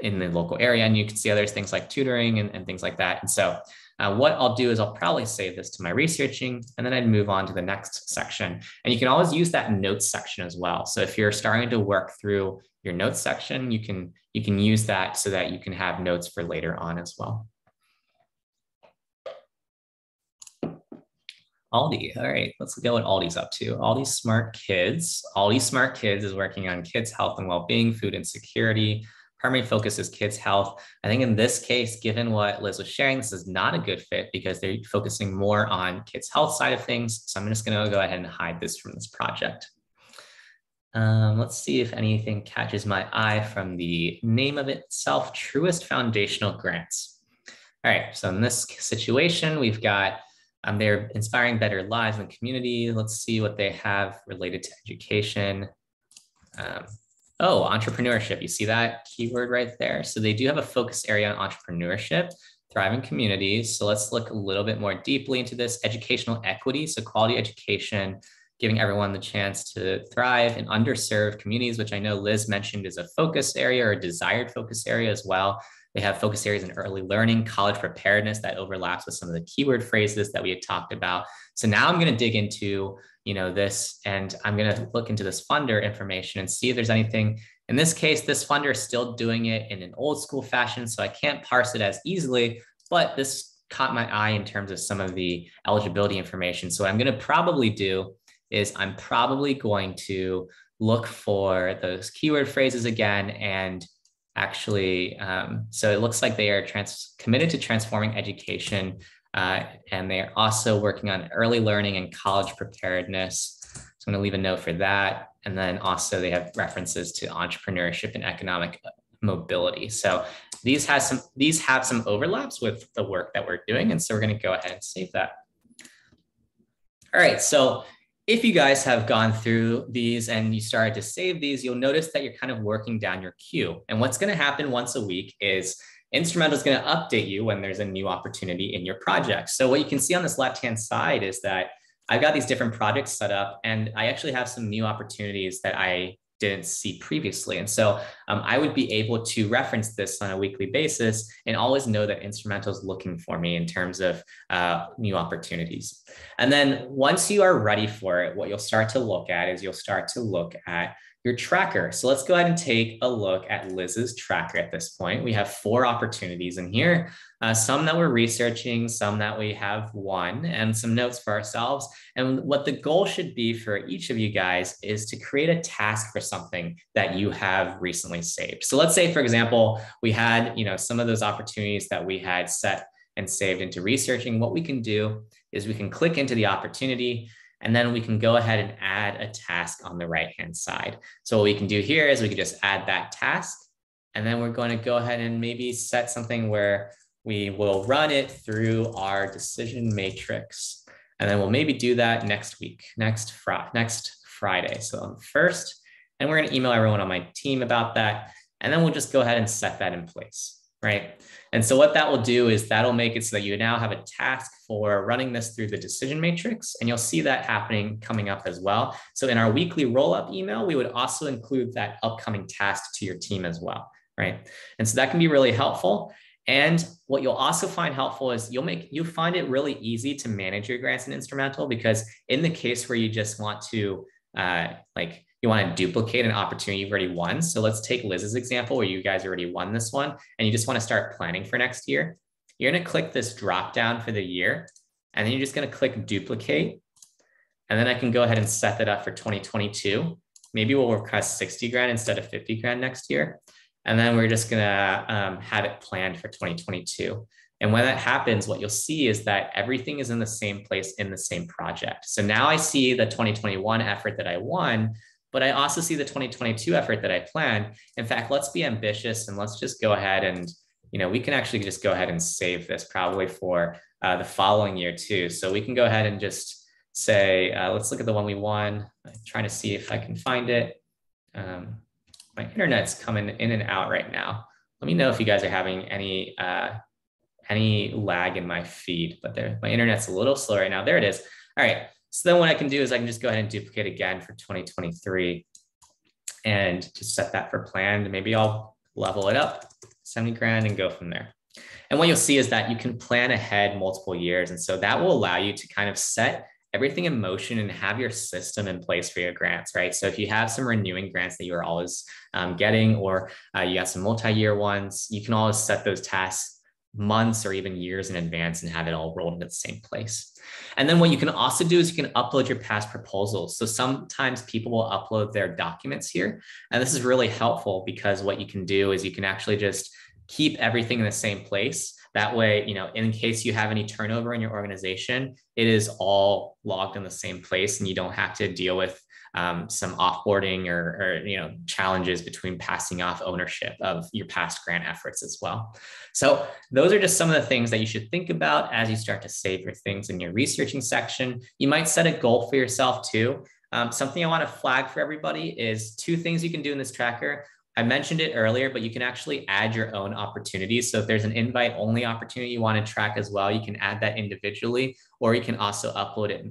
in the local area. And you can see there's things like tutoring and things like that. And so what I'll do is I'll probably save this to my researching, and then I'd move on to the next section. And you can always use that notes section as well. So if you're starting to work through your notes section, you can use that so that you can have notes for later on as well. Aldi, all right, let's go what Aldi's up to. Aldi Smart Kids. Aldi Smart Kids is working on kids' health and well-being, food insecurity. Primary focus is kids' health. I think in this case, given what Liz was sharing, this is not a good fit because they're focusing more on kids' health side of things. So I'm just gonna go ahead and hide this from this project. Let's see if anything catches my eye from the name of it itself, Truest Foundational Grants. All right, so in this situation, we've got, they're inspiring better lives in the community. Let's see what they have related to education. Oh, entrepreneurship. You see that keyword right there? So they do have a focus area on entrepreneurship, thriving communities. So let's look a little bit more deeply into this. Educational equity, so quality education, giving everyone the chance to thrive in underserved communities, which I know Liz mentioned is a focus area or a desired focus area as well. They have focus areas in early learning, college preparedness that overlaps with some of the keyword phrases that we had talked about. So now I'm going to dig into this, and I'm going to look into this funder information and see if there's anything. In this case, this funder is still doing it in an old school fashion, so I can't parse it as easily, but this caught my eye in terms of some of the eligibility information. So what I'm going to probably do is I'm probably going to look for those keyword phrases again, and actually, so it looks like they are committed to transforming education, and they are also working on early learning and college preparedness. So I'm going to leave a note for that. And then also they have references to entrepreneurship and economic mobility. So these have some overlaps with the work that we're doing. And so we're going to go ahead and save that. All right. So if you guys have gone through these and you started to save these, you'll notice that you're kind of working down your queue. And what's going to happen once a week is Instrumentl is going to update you when there's a new opportunity in your project. So what you can see on this left-hand side is that I've got these different projects set up, and I actually have some new opportunities that I didn't see previously. And so I would be able to reference this on a weekly basis and always know that Instrumentl is looking for me in terms of new opportunities. And then once you are ready for it, what you'll start to look at is you'll start to look at your tracker. So let's go ahead and take a look at Liz's tracker at this point. We have 4 opportunities in here, some that we're researching, some that we have won, and some notes for ourselves. And what the goal should be for each of you guys is to create a task for something that you have recently saved. So let's say, for example, we had some of those opportunities that we had set and saved into researching. What we can do is we can click into the opportunity, and then we can go ahead and add a task on the right-hand side. So what we can do here is we can just add that task, and then we're going to go ahead and maybe set something where we will run it through our decision matrix. And then we'll maybe do that next week, next Friday. So on the 1st, and we're going to email everyone on my team about that. And then we'll just go ahead and set that in place, right? And so what that will do is that'll make it so that you now have a task for running this through the decision matrix, and you'll see that coming up as well. So in our weekly roll-up email, we would also include that upcoming task to your team as well, right? And so that can be really helpful. And what you'll also find helpful is you'll find it really easy to manage your grants in Instrumentl, because in the case where you just want to you want to duplicate an opportunity you've already won. So let's take Liz's example where you guys already won this one and you just want to start planning for next year. You're going to click this drop down for the year, and then you're just going to click duplicate. And then I can go ahead and set that up for 2022. Maybe we'll request 60 grand instead of 50 grand next year. And then we're just going to have it planned for 2022. And when that happens, what you'll see is that everything is in the same place in the same project. So now I see the 2021 effort that I won, but I also see the 2022 effort that I planned. In fact, let's be ambitious and let's just go ahead and, we can actually just go ahead and save this probably for the following year too. So we can go ahead and just say, let's look at the one we won. I'm trying to see if I can find it. My internet's coming in and out right now. Let me know if you guys are having any lag in my feed, but my internet's a little slow right now. There it is. All right. So then what I can do is I can just go ahead and duplicate again for 2023 and just set that for planned. Maybe I'll level it up 70 grand and go from there. And what you'll see is that you can plan ahead multiple years. And so that will allow you to kind of set everything in motion and have your system in place for your grants, right? So if you have some renewing grants that you are always getting, or you have some multi-year ones, you can always set those tasks months or even years in advance and have it all rolled into the same place. And then what you can also do is you can upload your past proposals. So sometimes people will upload their documents here. And this is really helpful because what you can do is you can actually just keep everything in the same place. That way, in case you have any turnover in your organization, it is all logged in the same place and you don't have to deal with some offboarding or challenges between passing off ownership of your past grant efforts as well. So those are just some of the things that you should think about as you start to save your things in your researching section. You might set a goal for yourself too. Something I want to flag for everybody is 2 things you can do in this tracker. I mentioned it earlier, but you can actually add your own opportunities. So if there's an invite only opportunity you want to track as well, you can add that individually, or you can also upload it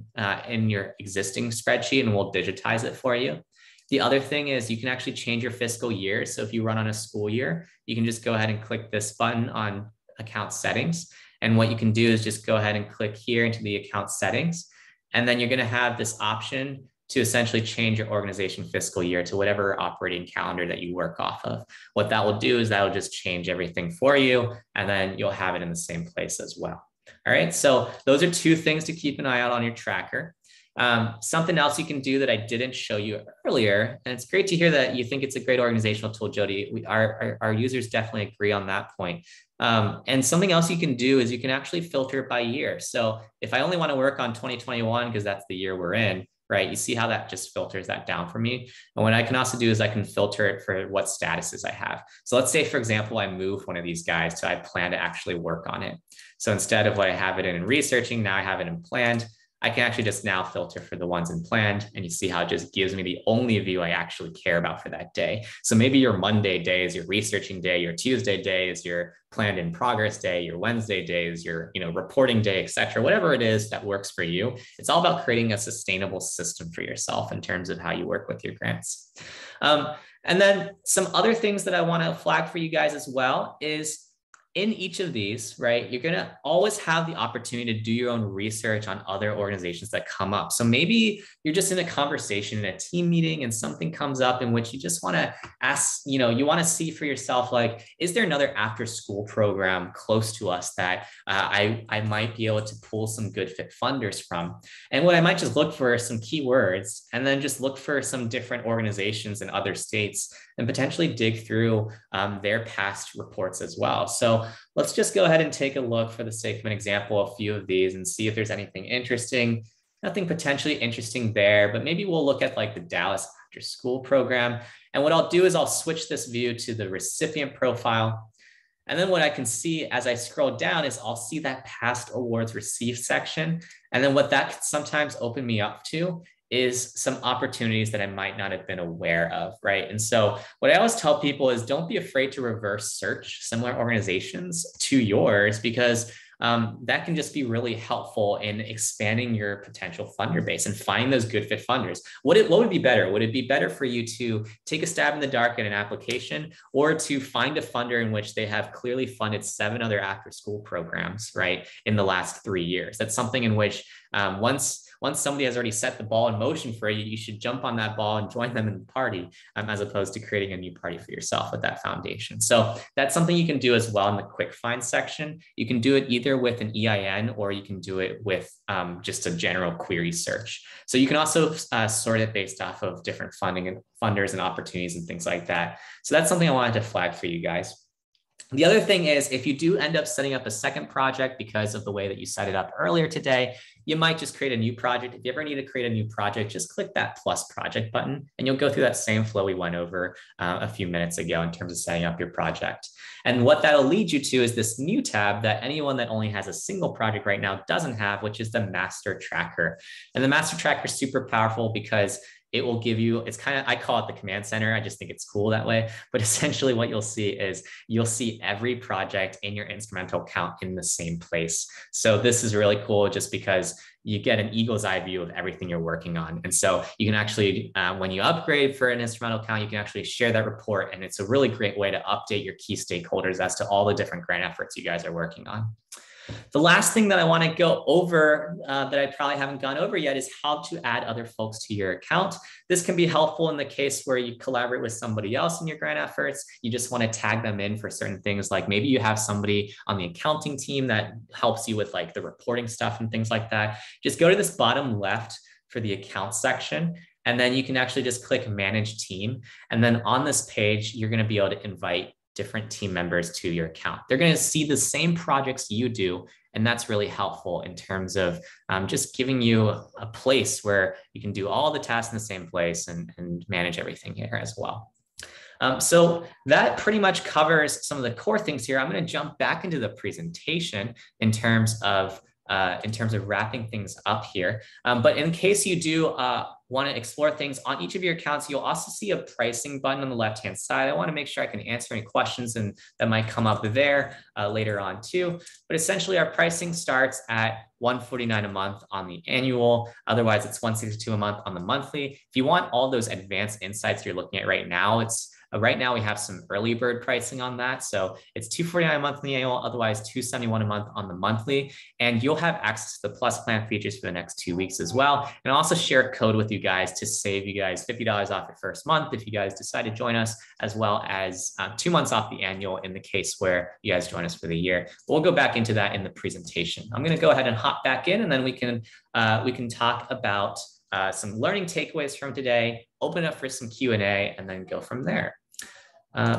in your existing spreadsheet and we'll digitize it for you. The other thing is you can actually change your fiscal year. So if you run on a school year, you can just go ahead and click this button on account settings. And what you can do is just go ahead and click here into the account settings. And then you're going to have this option to essentially change your organization fiscal year to whatever operating calendar that you work off of. What that will do is that will just change everything for you, and then you'll have it in the same place as well. All right, so those are 2 things to keep an eye out on your tracker. Something else you can do that I didn't show you earlier, and it's great to hear that you think it's a great organizational tool, Jody. Our users definitely agree on that point. And something else you can do is you can actually filter it by year. So if I only want to work on 2021, because that's the year we're in, right? You see how that just filters that down for me. And what I can also do is I can filter it for what statuses I have. So let's say, for example, I move one of these guys to I plan to actually work on it. So instead of what I have it in researching, now I have it in planned. I can actually just now filter for the ones in planned, and you see how it just gives me the only view I actually care about for that day. So maybe your Monday day is your researching day, your Tuesday day is your planned in progress day, your Wednesday day is your reporting day, et cetera, whatever it is that works for you. It's all about creating a sustainable system for yourself in terms of how you work with your grants. And then some other things that I want to flag for you guys as well is in each of these, right, you're going to always have the opportunity to do your own research on other organizations that come up. So maybe you're just in a conversation in a team meeting and something comes up in which you just want to ask, you want to see for yourself, like, is there another after school program close to us that I might be able to pull some good fit funders from? And what I might just look for some keywords and then just look for some different organizations in other states and potentially dig through their past reports as well. So let's just go ahead and take a look, for the sake of an example, a few of these and see if there's anything interesting. Nothing potentially interesting there, but maybe we'll look at like the Dallas After School program. And what I'll do is I'll switch this view to the recipient profile. And then what I can see as I scroll down is I'll see that past awards received section. And then what that can sometimes open me up to is some opportunities that I might not have been aware of, right? And so what I always tell people is don't be afraid to reverse search similar organizations to yours, because that can just be really helpful in expanding your potential funder base and find those good fit funders. What would be better? Would it be better for you to take a stab in the dark at an application, or to find a funder in which they have clearly funded 7 other after school programs, right, in the last 3 years? That's something in which once somebody has already set the ball in motion for you, you should jump on that ball and join them in the party, as opposed to creating a new party for yourself with that foundation. So that's something you can do as well in the quick find section. You can do it either with an EIN, or you can do it with just a general query search. So you can also sort it based off of different funding and funders and opportunities and things like that. So that's something I wanted to flag for you guys. The other thing is, if you do end up setting up a second project because of the way that you set it up earlier today, you might just create a new project. If you ever need to create a new project, just click that plus project button and you'll go through that same flow we went over a few minutes ago in terms of setting up your project. And what that'll lead you to is this new tab that anyone that only has a single project right now doesn't have, which is the master tracker. And the master tracker is super powerful because it will give you, it's kind of, I call it the command center. I just think it's cool that way. But essentially what you'll see is you'll see every project in your Instrumentl account in the same place. So this is really cool just because you get an eagle's eye view of everything you're working on. And so you can actually, when you upgrade for an Instrumentl account, you can actually share that report. And it's a really great way to update your key stakeholders as to all the different grant efforts you guys are working on. The last thing that I want to go over that I probably haven't gone over yet is how to add other folks to your account. This can be helpful in the case where you collaborate with somebody else in your grant efforts. You just want to tag them in for certain things, like maybe you have somebody on the accounting team that helps you with like the reporting stuff and things like that. Just go to this bottom left for the account section. And then you can actually just click manage team. And then on this page, you're going to be able to invite different team members to your account. They're going to see the same projects you do. And that's really helpful in terms of just giving you a place where you can do all the tasks in the same place and manage everything here as well. So that pretty much covers some of the core things here. I'm going to jump back into the presentation in terms of wrapping things up here. But in case you do want to explore things on each of your accounts, you'll also see a pricing button on the left-hand side. I want to make sure I can answer any questions and that might come up there later on too. But essentially our pricing starts at $149 a month on the annual. Otherwise it's $162 a month on the monthly. If you want all those advanced insights you're looking at right now, right now we have some early bird pricing on that. So it's $249 a month on the annual, otherwise $271 a month on the monthly. And you'll have access to the plus plan features for the next 2 weeks as well. And I'll also share a code with you guys to save you guys $50 off your first month if you guys decide to join us, as well as 2 months off the annual in the case where you guys join us for the year. We'll go back into that in the presentation. I'm going to go ahead and hop back in and then we can talk about some learning takeaways from today, open up for some Q&A, and then go from there.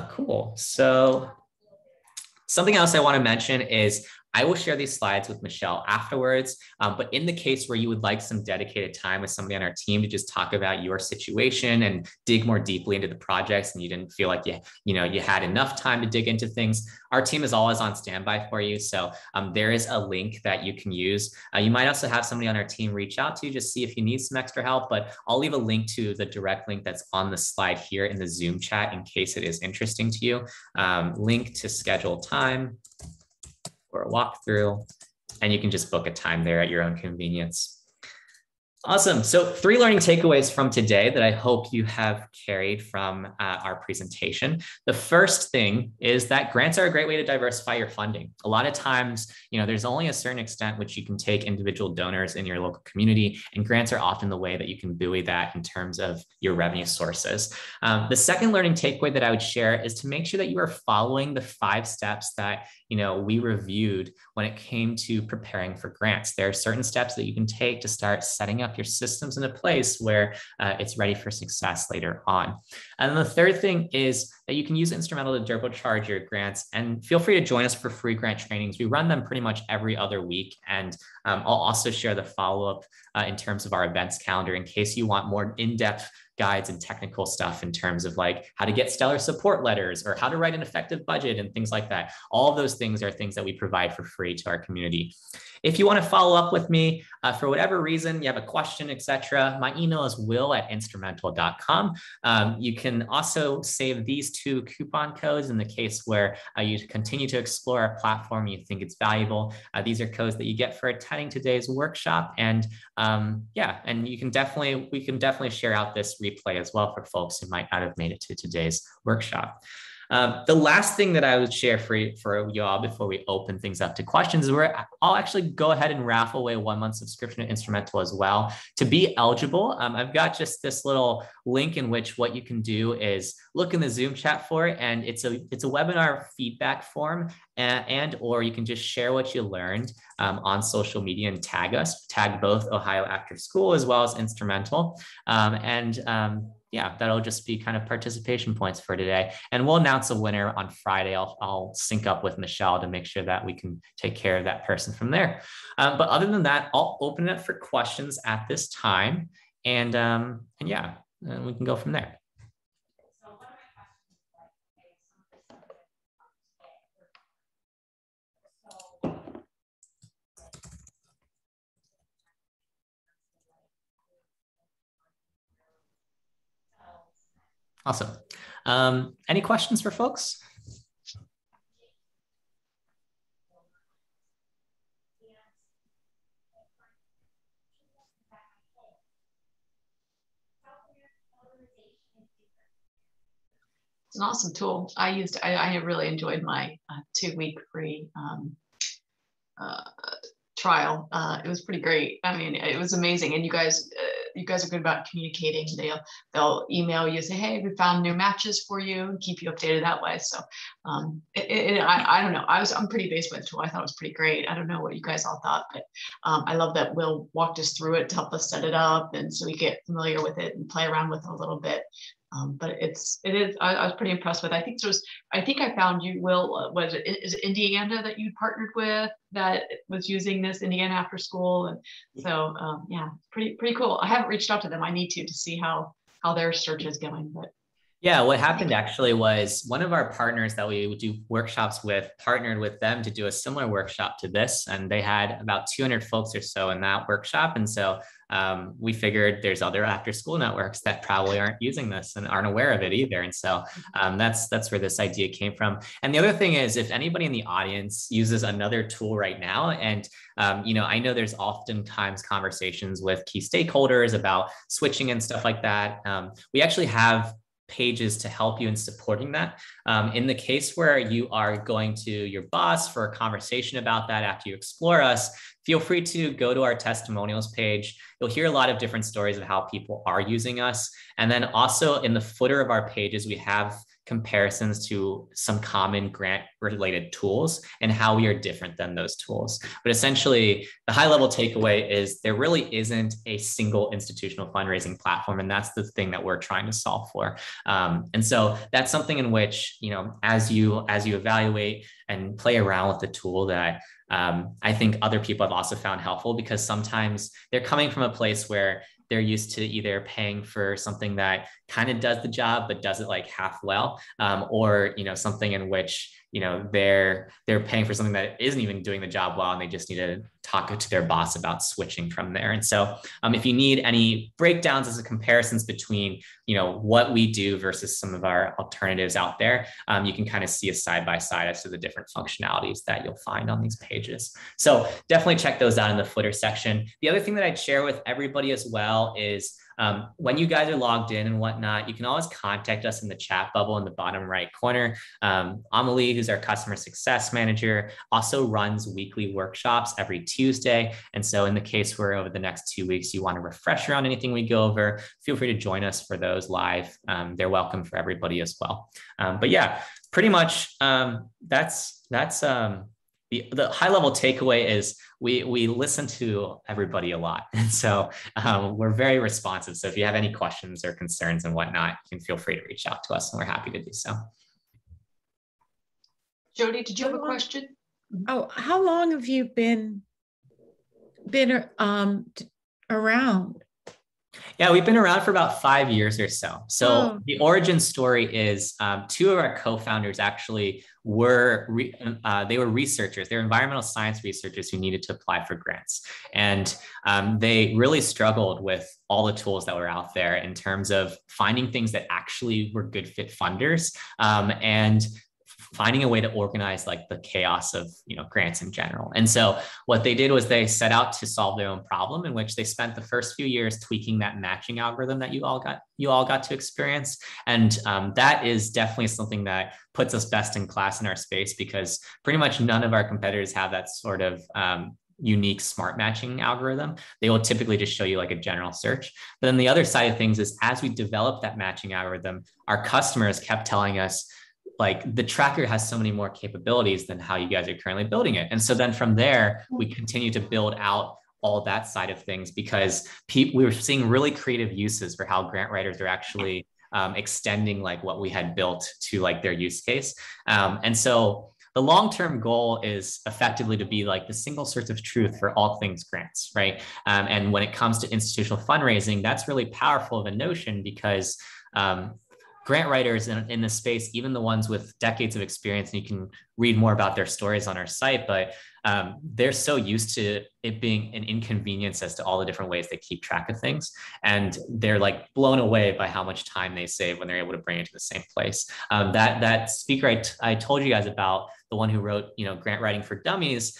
Cool. So something else I want to mention is I will share these slides with Michelle afterwards, but in the case where you would like some dedicated time with somebody on our team to just talk about your situation and dig more deeply into the projects and you didn't feel like you had enough time to dig into things, our team is always on standby for you. So there is a link that you can use. You might also have somebody on our team reach out to you, just see if you need some extra help, but I'll leave a link to the direct link that's on the slide here in the Zoom chat in case it is interesting to you. Link to schedule time or a walkthrough, and you can just book a time there at your own convenience. Awesome. So 3 learning takeaways from today that I hope you have carried from our presentation. The first thing is that grants are a great way to diversify your funding. A lot of times, there's only a certain extent which you can take individual donors in your local community, and grants are often the way that you can buoy that in terms of your revenue sources. The second learning takeaway that I would share is to make sure that you are following the 5 steps that we reviewed when it came to preparing for grants. There are certain steps that you can take to start setting up your systems in a place where it's ready for success later on. And then the third thing is that you can use Instrumentl to turbocharge your grants, and feel free to join us for free grant trainings. We run them pretty much every other week. And I'll also share the follow-up in terms of our events calendar in case you want more in-depth guides and technical stuff in terms of like how to get stellar support letters or how to write an effective budget and things like that. All of those things are things that we provide for free to our community. If you want to follow up with me for whatever reason, you have a question, etc., my email is will@instrumentl.com. You can also save these 2 coupon codes in the case where you continue to explore our platform and you think it's valuable. These are codes that you get for attending today's workshop. And and we can definitely share out this replay as well for folks who might not have made it to today's workshop. The last thing that I would share for you all before we open things up to questions is where I'll actually go ahead and raffle away a 1-month subscription to Instrumentl as well. To be eligible, I've got just this little link in which what you can do is look in the Zoom chat for it, and it's a webinar feedback form, or you can just share what you learned on social media and tag us, tag both Ohio Afterschool as well as Instrumentl. yeah, that'll just be kind of participation points for today. And we'll announce a winner on Friday. I'll sync up with Michelle to make sure that we can take care of that person from there. But other than that, I'll open it up for questions at this time. And yeah, we can go from there. Awesome. Any questions for folks? It's an awesome tool. I really enjoyed my 2-week free trial. It was pretty great. I mean, it was amazing. And you guys are good about communicating. They'll email you, say, hey, we found new matches for you, and keep you updated that way. So I don't know. I'm pretty based by the tool. I thought it was pretty great. I don't know what you guys all thought, but I love that Will walked us through it to help us set it up, and so we get familiar with it and play around with it a little bit. But it is. I was pretty impressed with. I think I found you, Will. Is it Indiana that you partnered with that was using this Indiana After School, and so yeah, pretty cool. I haven't reached out to them. I need to see how their search is going, but. Yeah, what happened actually was one of our partners that we would do workshops with partnered with them to do a similar workshop to this. And they had about 200 folks or so in that workshop. And so we figured there's other after school networks that probably aren't using this and aren't aware of it either. And so that's where this idea came from. And the other thing is, if anybody in the audience uses another tool right now, and I know there's oftentimes conversations with key stakeholders about switching and stuff like that. We actually have pages to help you in supporting that. In the case where you are going to your boss for a conversation about that after you explore us, feel free to go to our testimonials page. You'll hear a lot of different stories of how people are using us. And then also in the footer of our pages, we have comparisons to some common grant related tools and how we are different than those tools. But essentially, the high level takeaway is there really isn't a single institutional fundraising platform. And that's the thing that we're trying to solve for. And so that's something in which, as you evaluate and play around with the tool, that I think other people have also found helpful, because sometimes they're coming from a place where they're used to either paying for something that kind of does the job, but does it like half well, or, something in which, they're paying for something that isn't even doing the job well, and they just need to talk to their boss about switching from there. And so if you need any breakdowns as a comparisons between, what we do versus some of our alternatives out there, you can kind of see a side-by-side as to the different functionalities that you'll find on these pages. So definitely check those out in the footer section. The other thing that I'd share with everybody as well is when you guys are logged in and whatnot, you can always contact us in the chat bubble in the bottom right corner. Amelie, who's our customer success manager, also runs weekly workshops every Tuesday. And so in the case where over the next 2 weeks, you want to refresh on anything we go over, feel free to join us for those live. They're welcome for everybody as well. But yeah, pretty much that's the high level takeaway is we listen to everybody a lot. And so we're very responsive. So if you have any questions or concerns and whatnot, you can feel free to reach out to us, and we're happy to do so. Jody, did you have a question? Oh, how long have you been around? Yeah, we've been around for about 5 years or so. So the origin story is 2 of our co-founders actually were researchers. They were environmental science researchers who needed to apply for grants. And they really struggled with all the tools that were out there in terms of finding things that actually were good fit funders, and finding a way to organize like the chaos of grants in general. And so what they did was they set out to solve their own problem, in which they spent the first few years tweaking that matching algorithm that you all got to experience. And that is definitely something that puts us best in class in our space, because pretty much none of our competitors have that sort of unique smart matching algorithm. They will typically just show you like a general search. But then the other side of things is, as we developed that matching algorithm, our customers kept telling us, like, the tracker has so many more capabilities than how you guys are currently building it. And so then from there, we continue to build out all that side of things, because we were seeing really creative uses for how grant writers are actually extending like what we had built to like their use case. And so the long-term goal is effectively to be like the single source of truth for all things grants, right? And when it comes to institutional fundraising, that's really powerful of a notion, because grant writers in this space, even the ones with decades of experience, and you can read more about their stories on our site, but they're so used to it being an inconvenience as to all the different ways they keep track of things. And they're like blown away by how much time they save when they're able to bring it to the same place. That speaker I told you guys about, the one who wrote, Grant Writing for Dummies,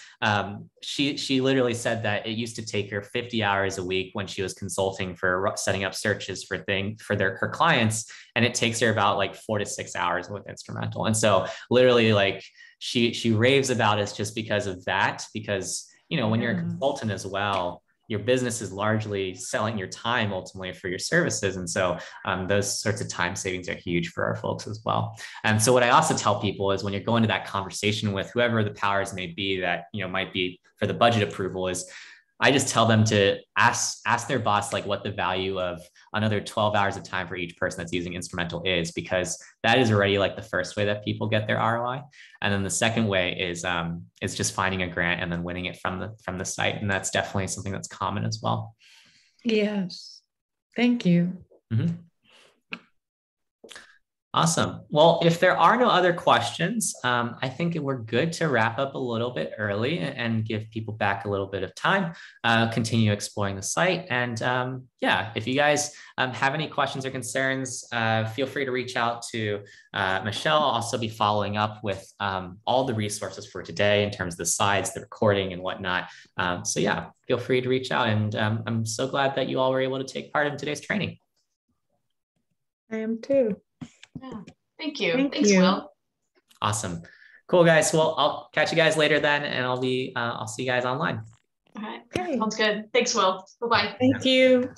she literally said that it used to take her 50 hours a week when she was consulting for setting up searches for her clients. And it takes her about like 4 to 6 hours with Instrumentl. And so literally like she raves about us just because of that, because, when you're a consultant as well, your business is largely selling your time ultimately for your services. And so those sorts of time savings are huge for our folks as well. And so what I also tell people is when you're going to that conversation with whoever the powers may be that, might be for the budget approval, is I just tell them to ask their boss like what the value of another 12 hours of time for each person that's using Instrumentl is, because that is already like the first way that people get their ROI. And then the second way is just finding a grant and then winning it from the site. And that's definitely something that's common as well. Yes. Thank you. Mm-hmm. Awesome. Well, if there are no other questions, I think we're good to wrap up a little bit early and give people back a little bit of time, continue exploring the site. And if you guys have any questions or concerns, feel free to reach out to Michelle. I'll also be following up with all the resources for today in terms of the slides, the recording and whatnot. Feel free to reach out. And I'm so glad that you all were able to take part in today's training. I am too. Yeah. Thank you. Thanks, Will. Awesome. Cool, guys. Well, I'll catch you guys later then, and I'll see you guys online. All right. Okay. Sounds good. Thanks, Will. Bye-bye. Thank you.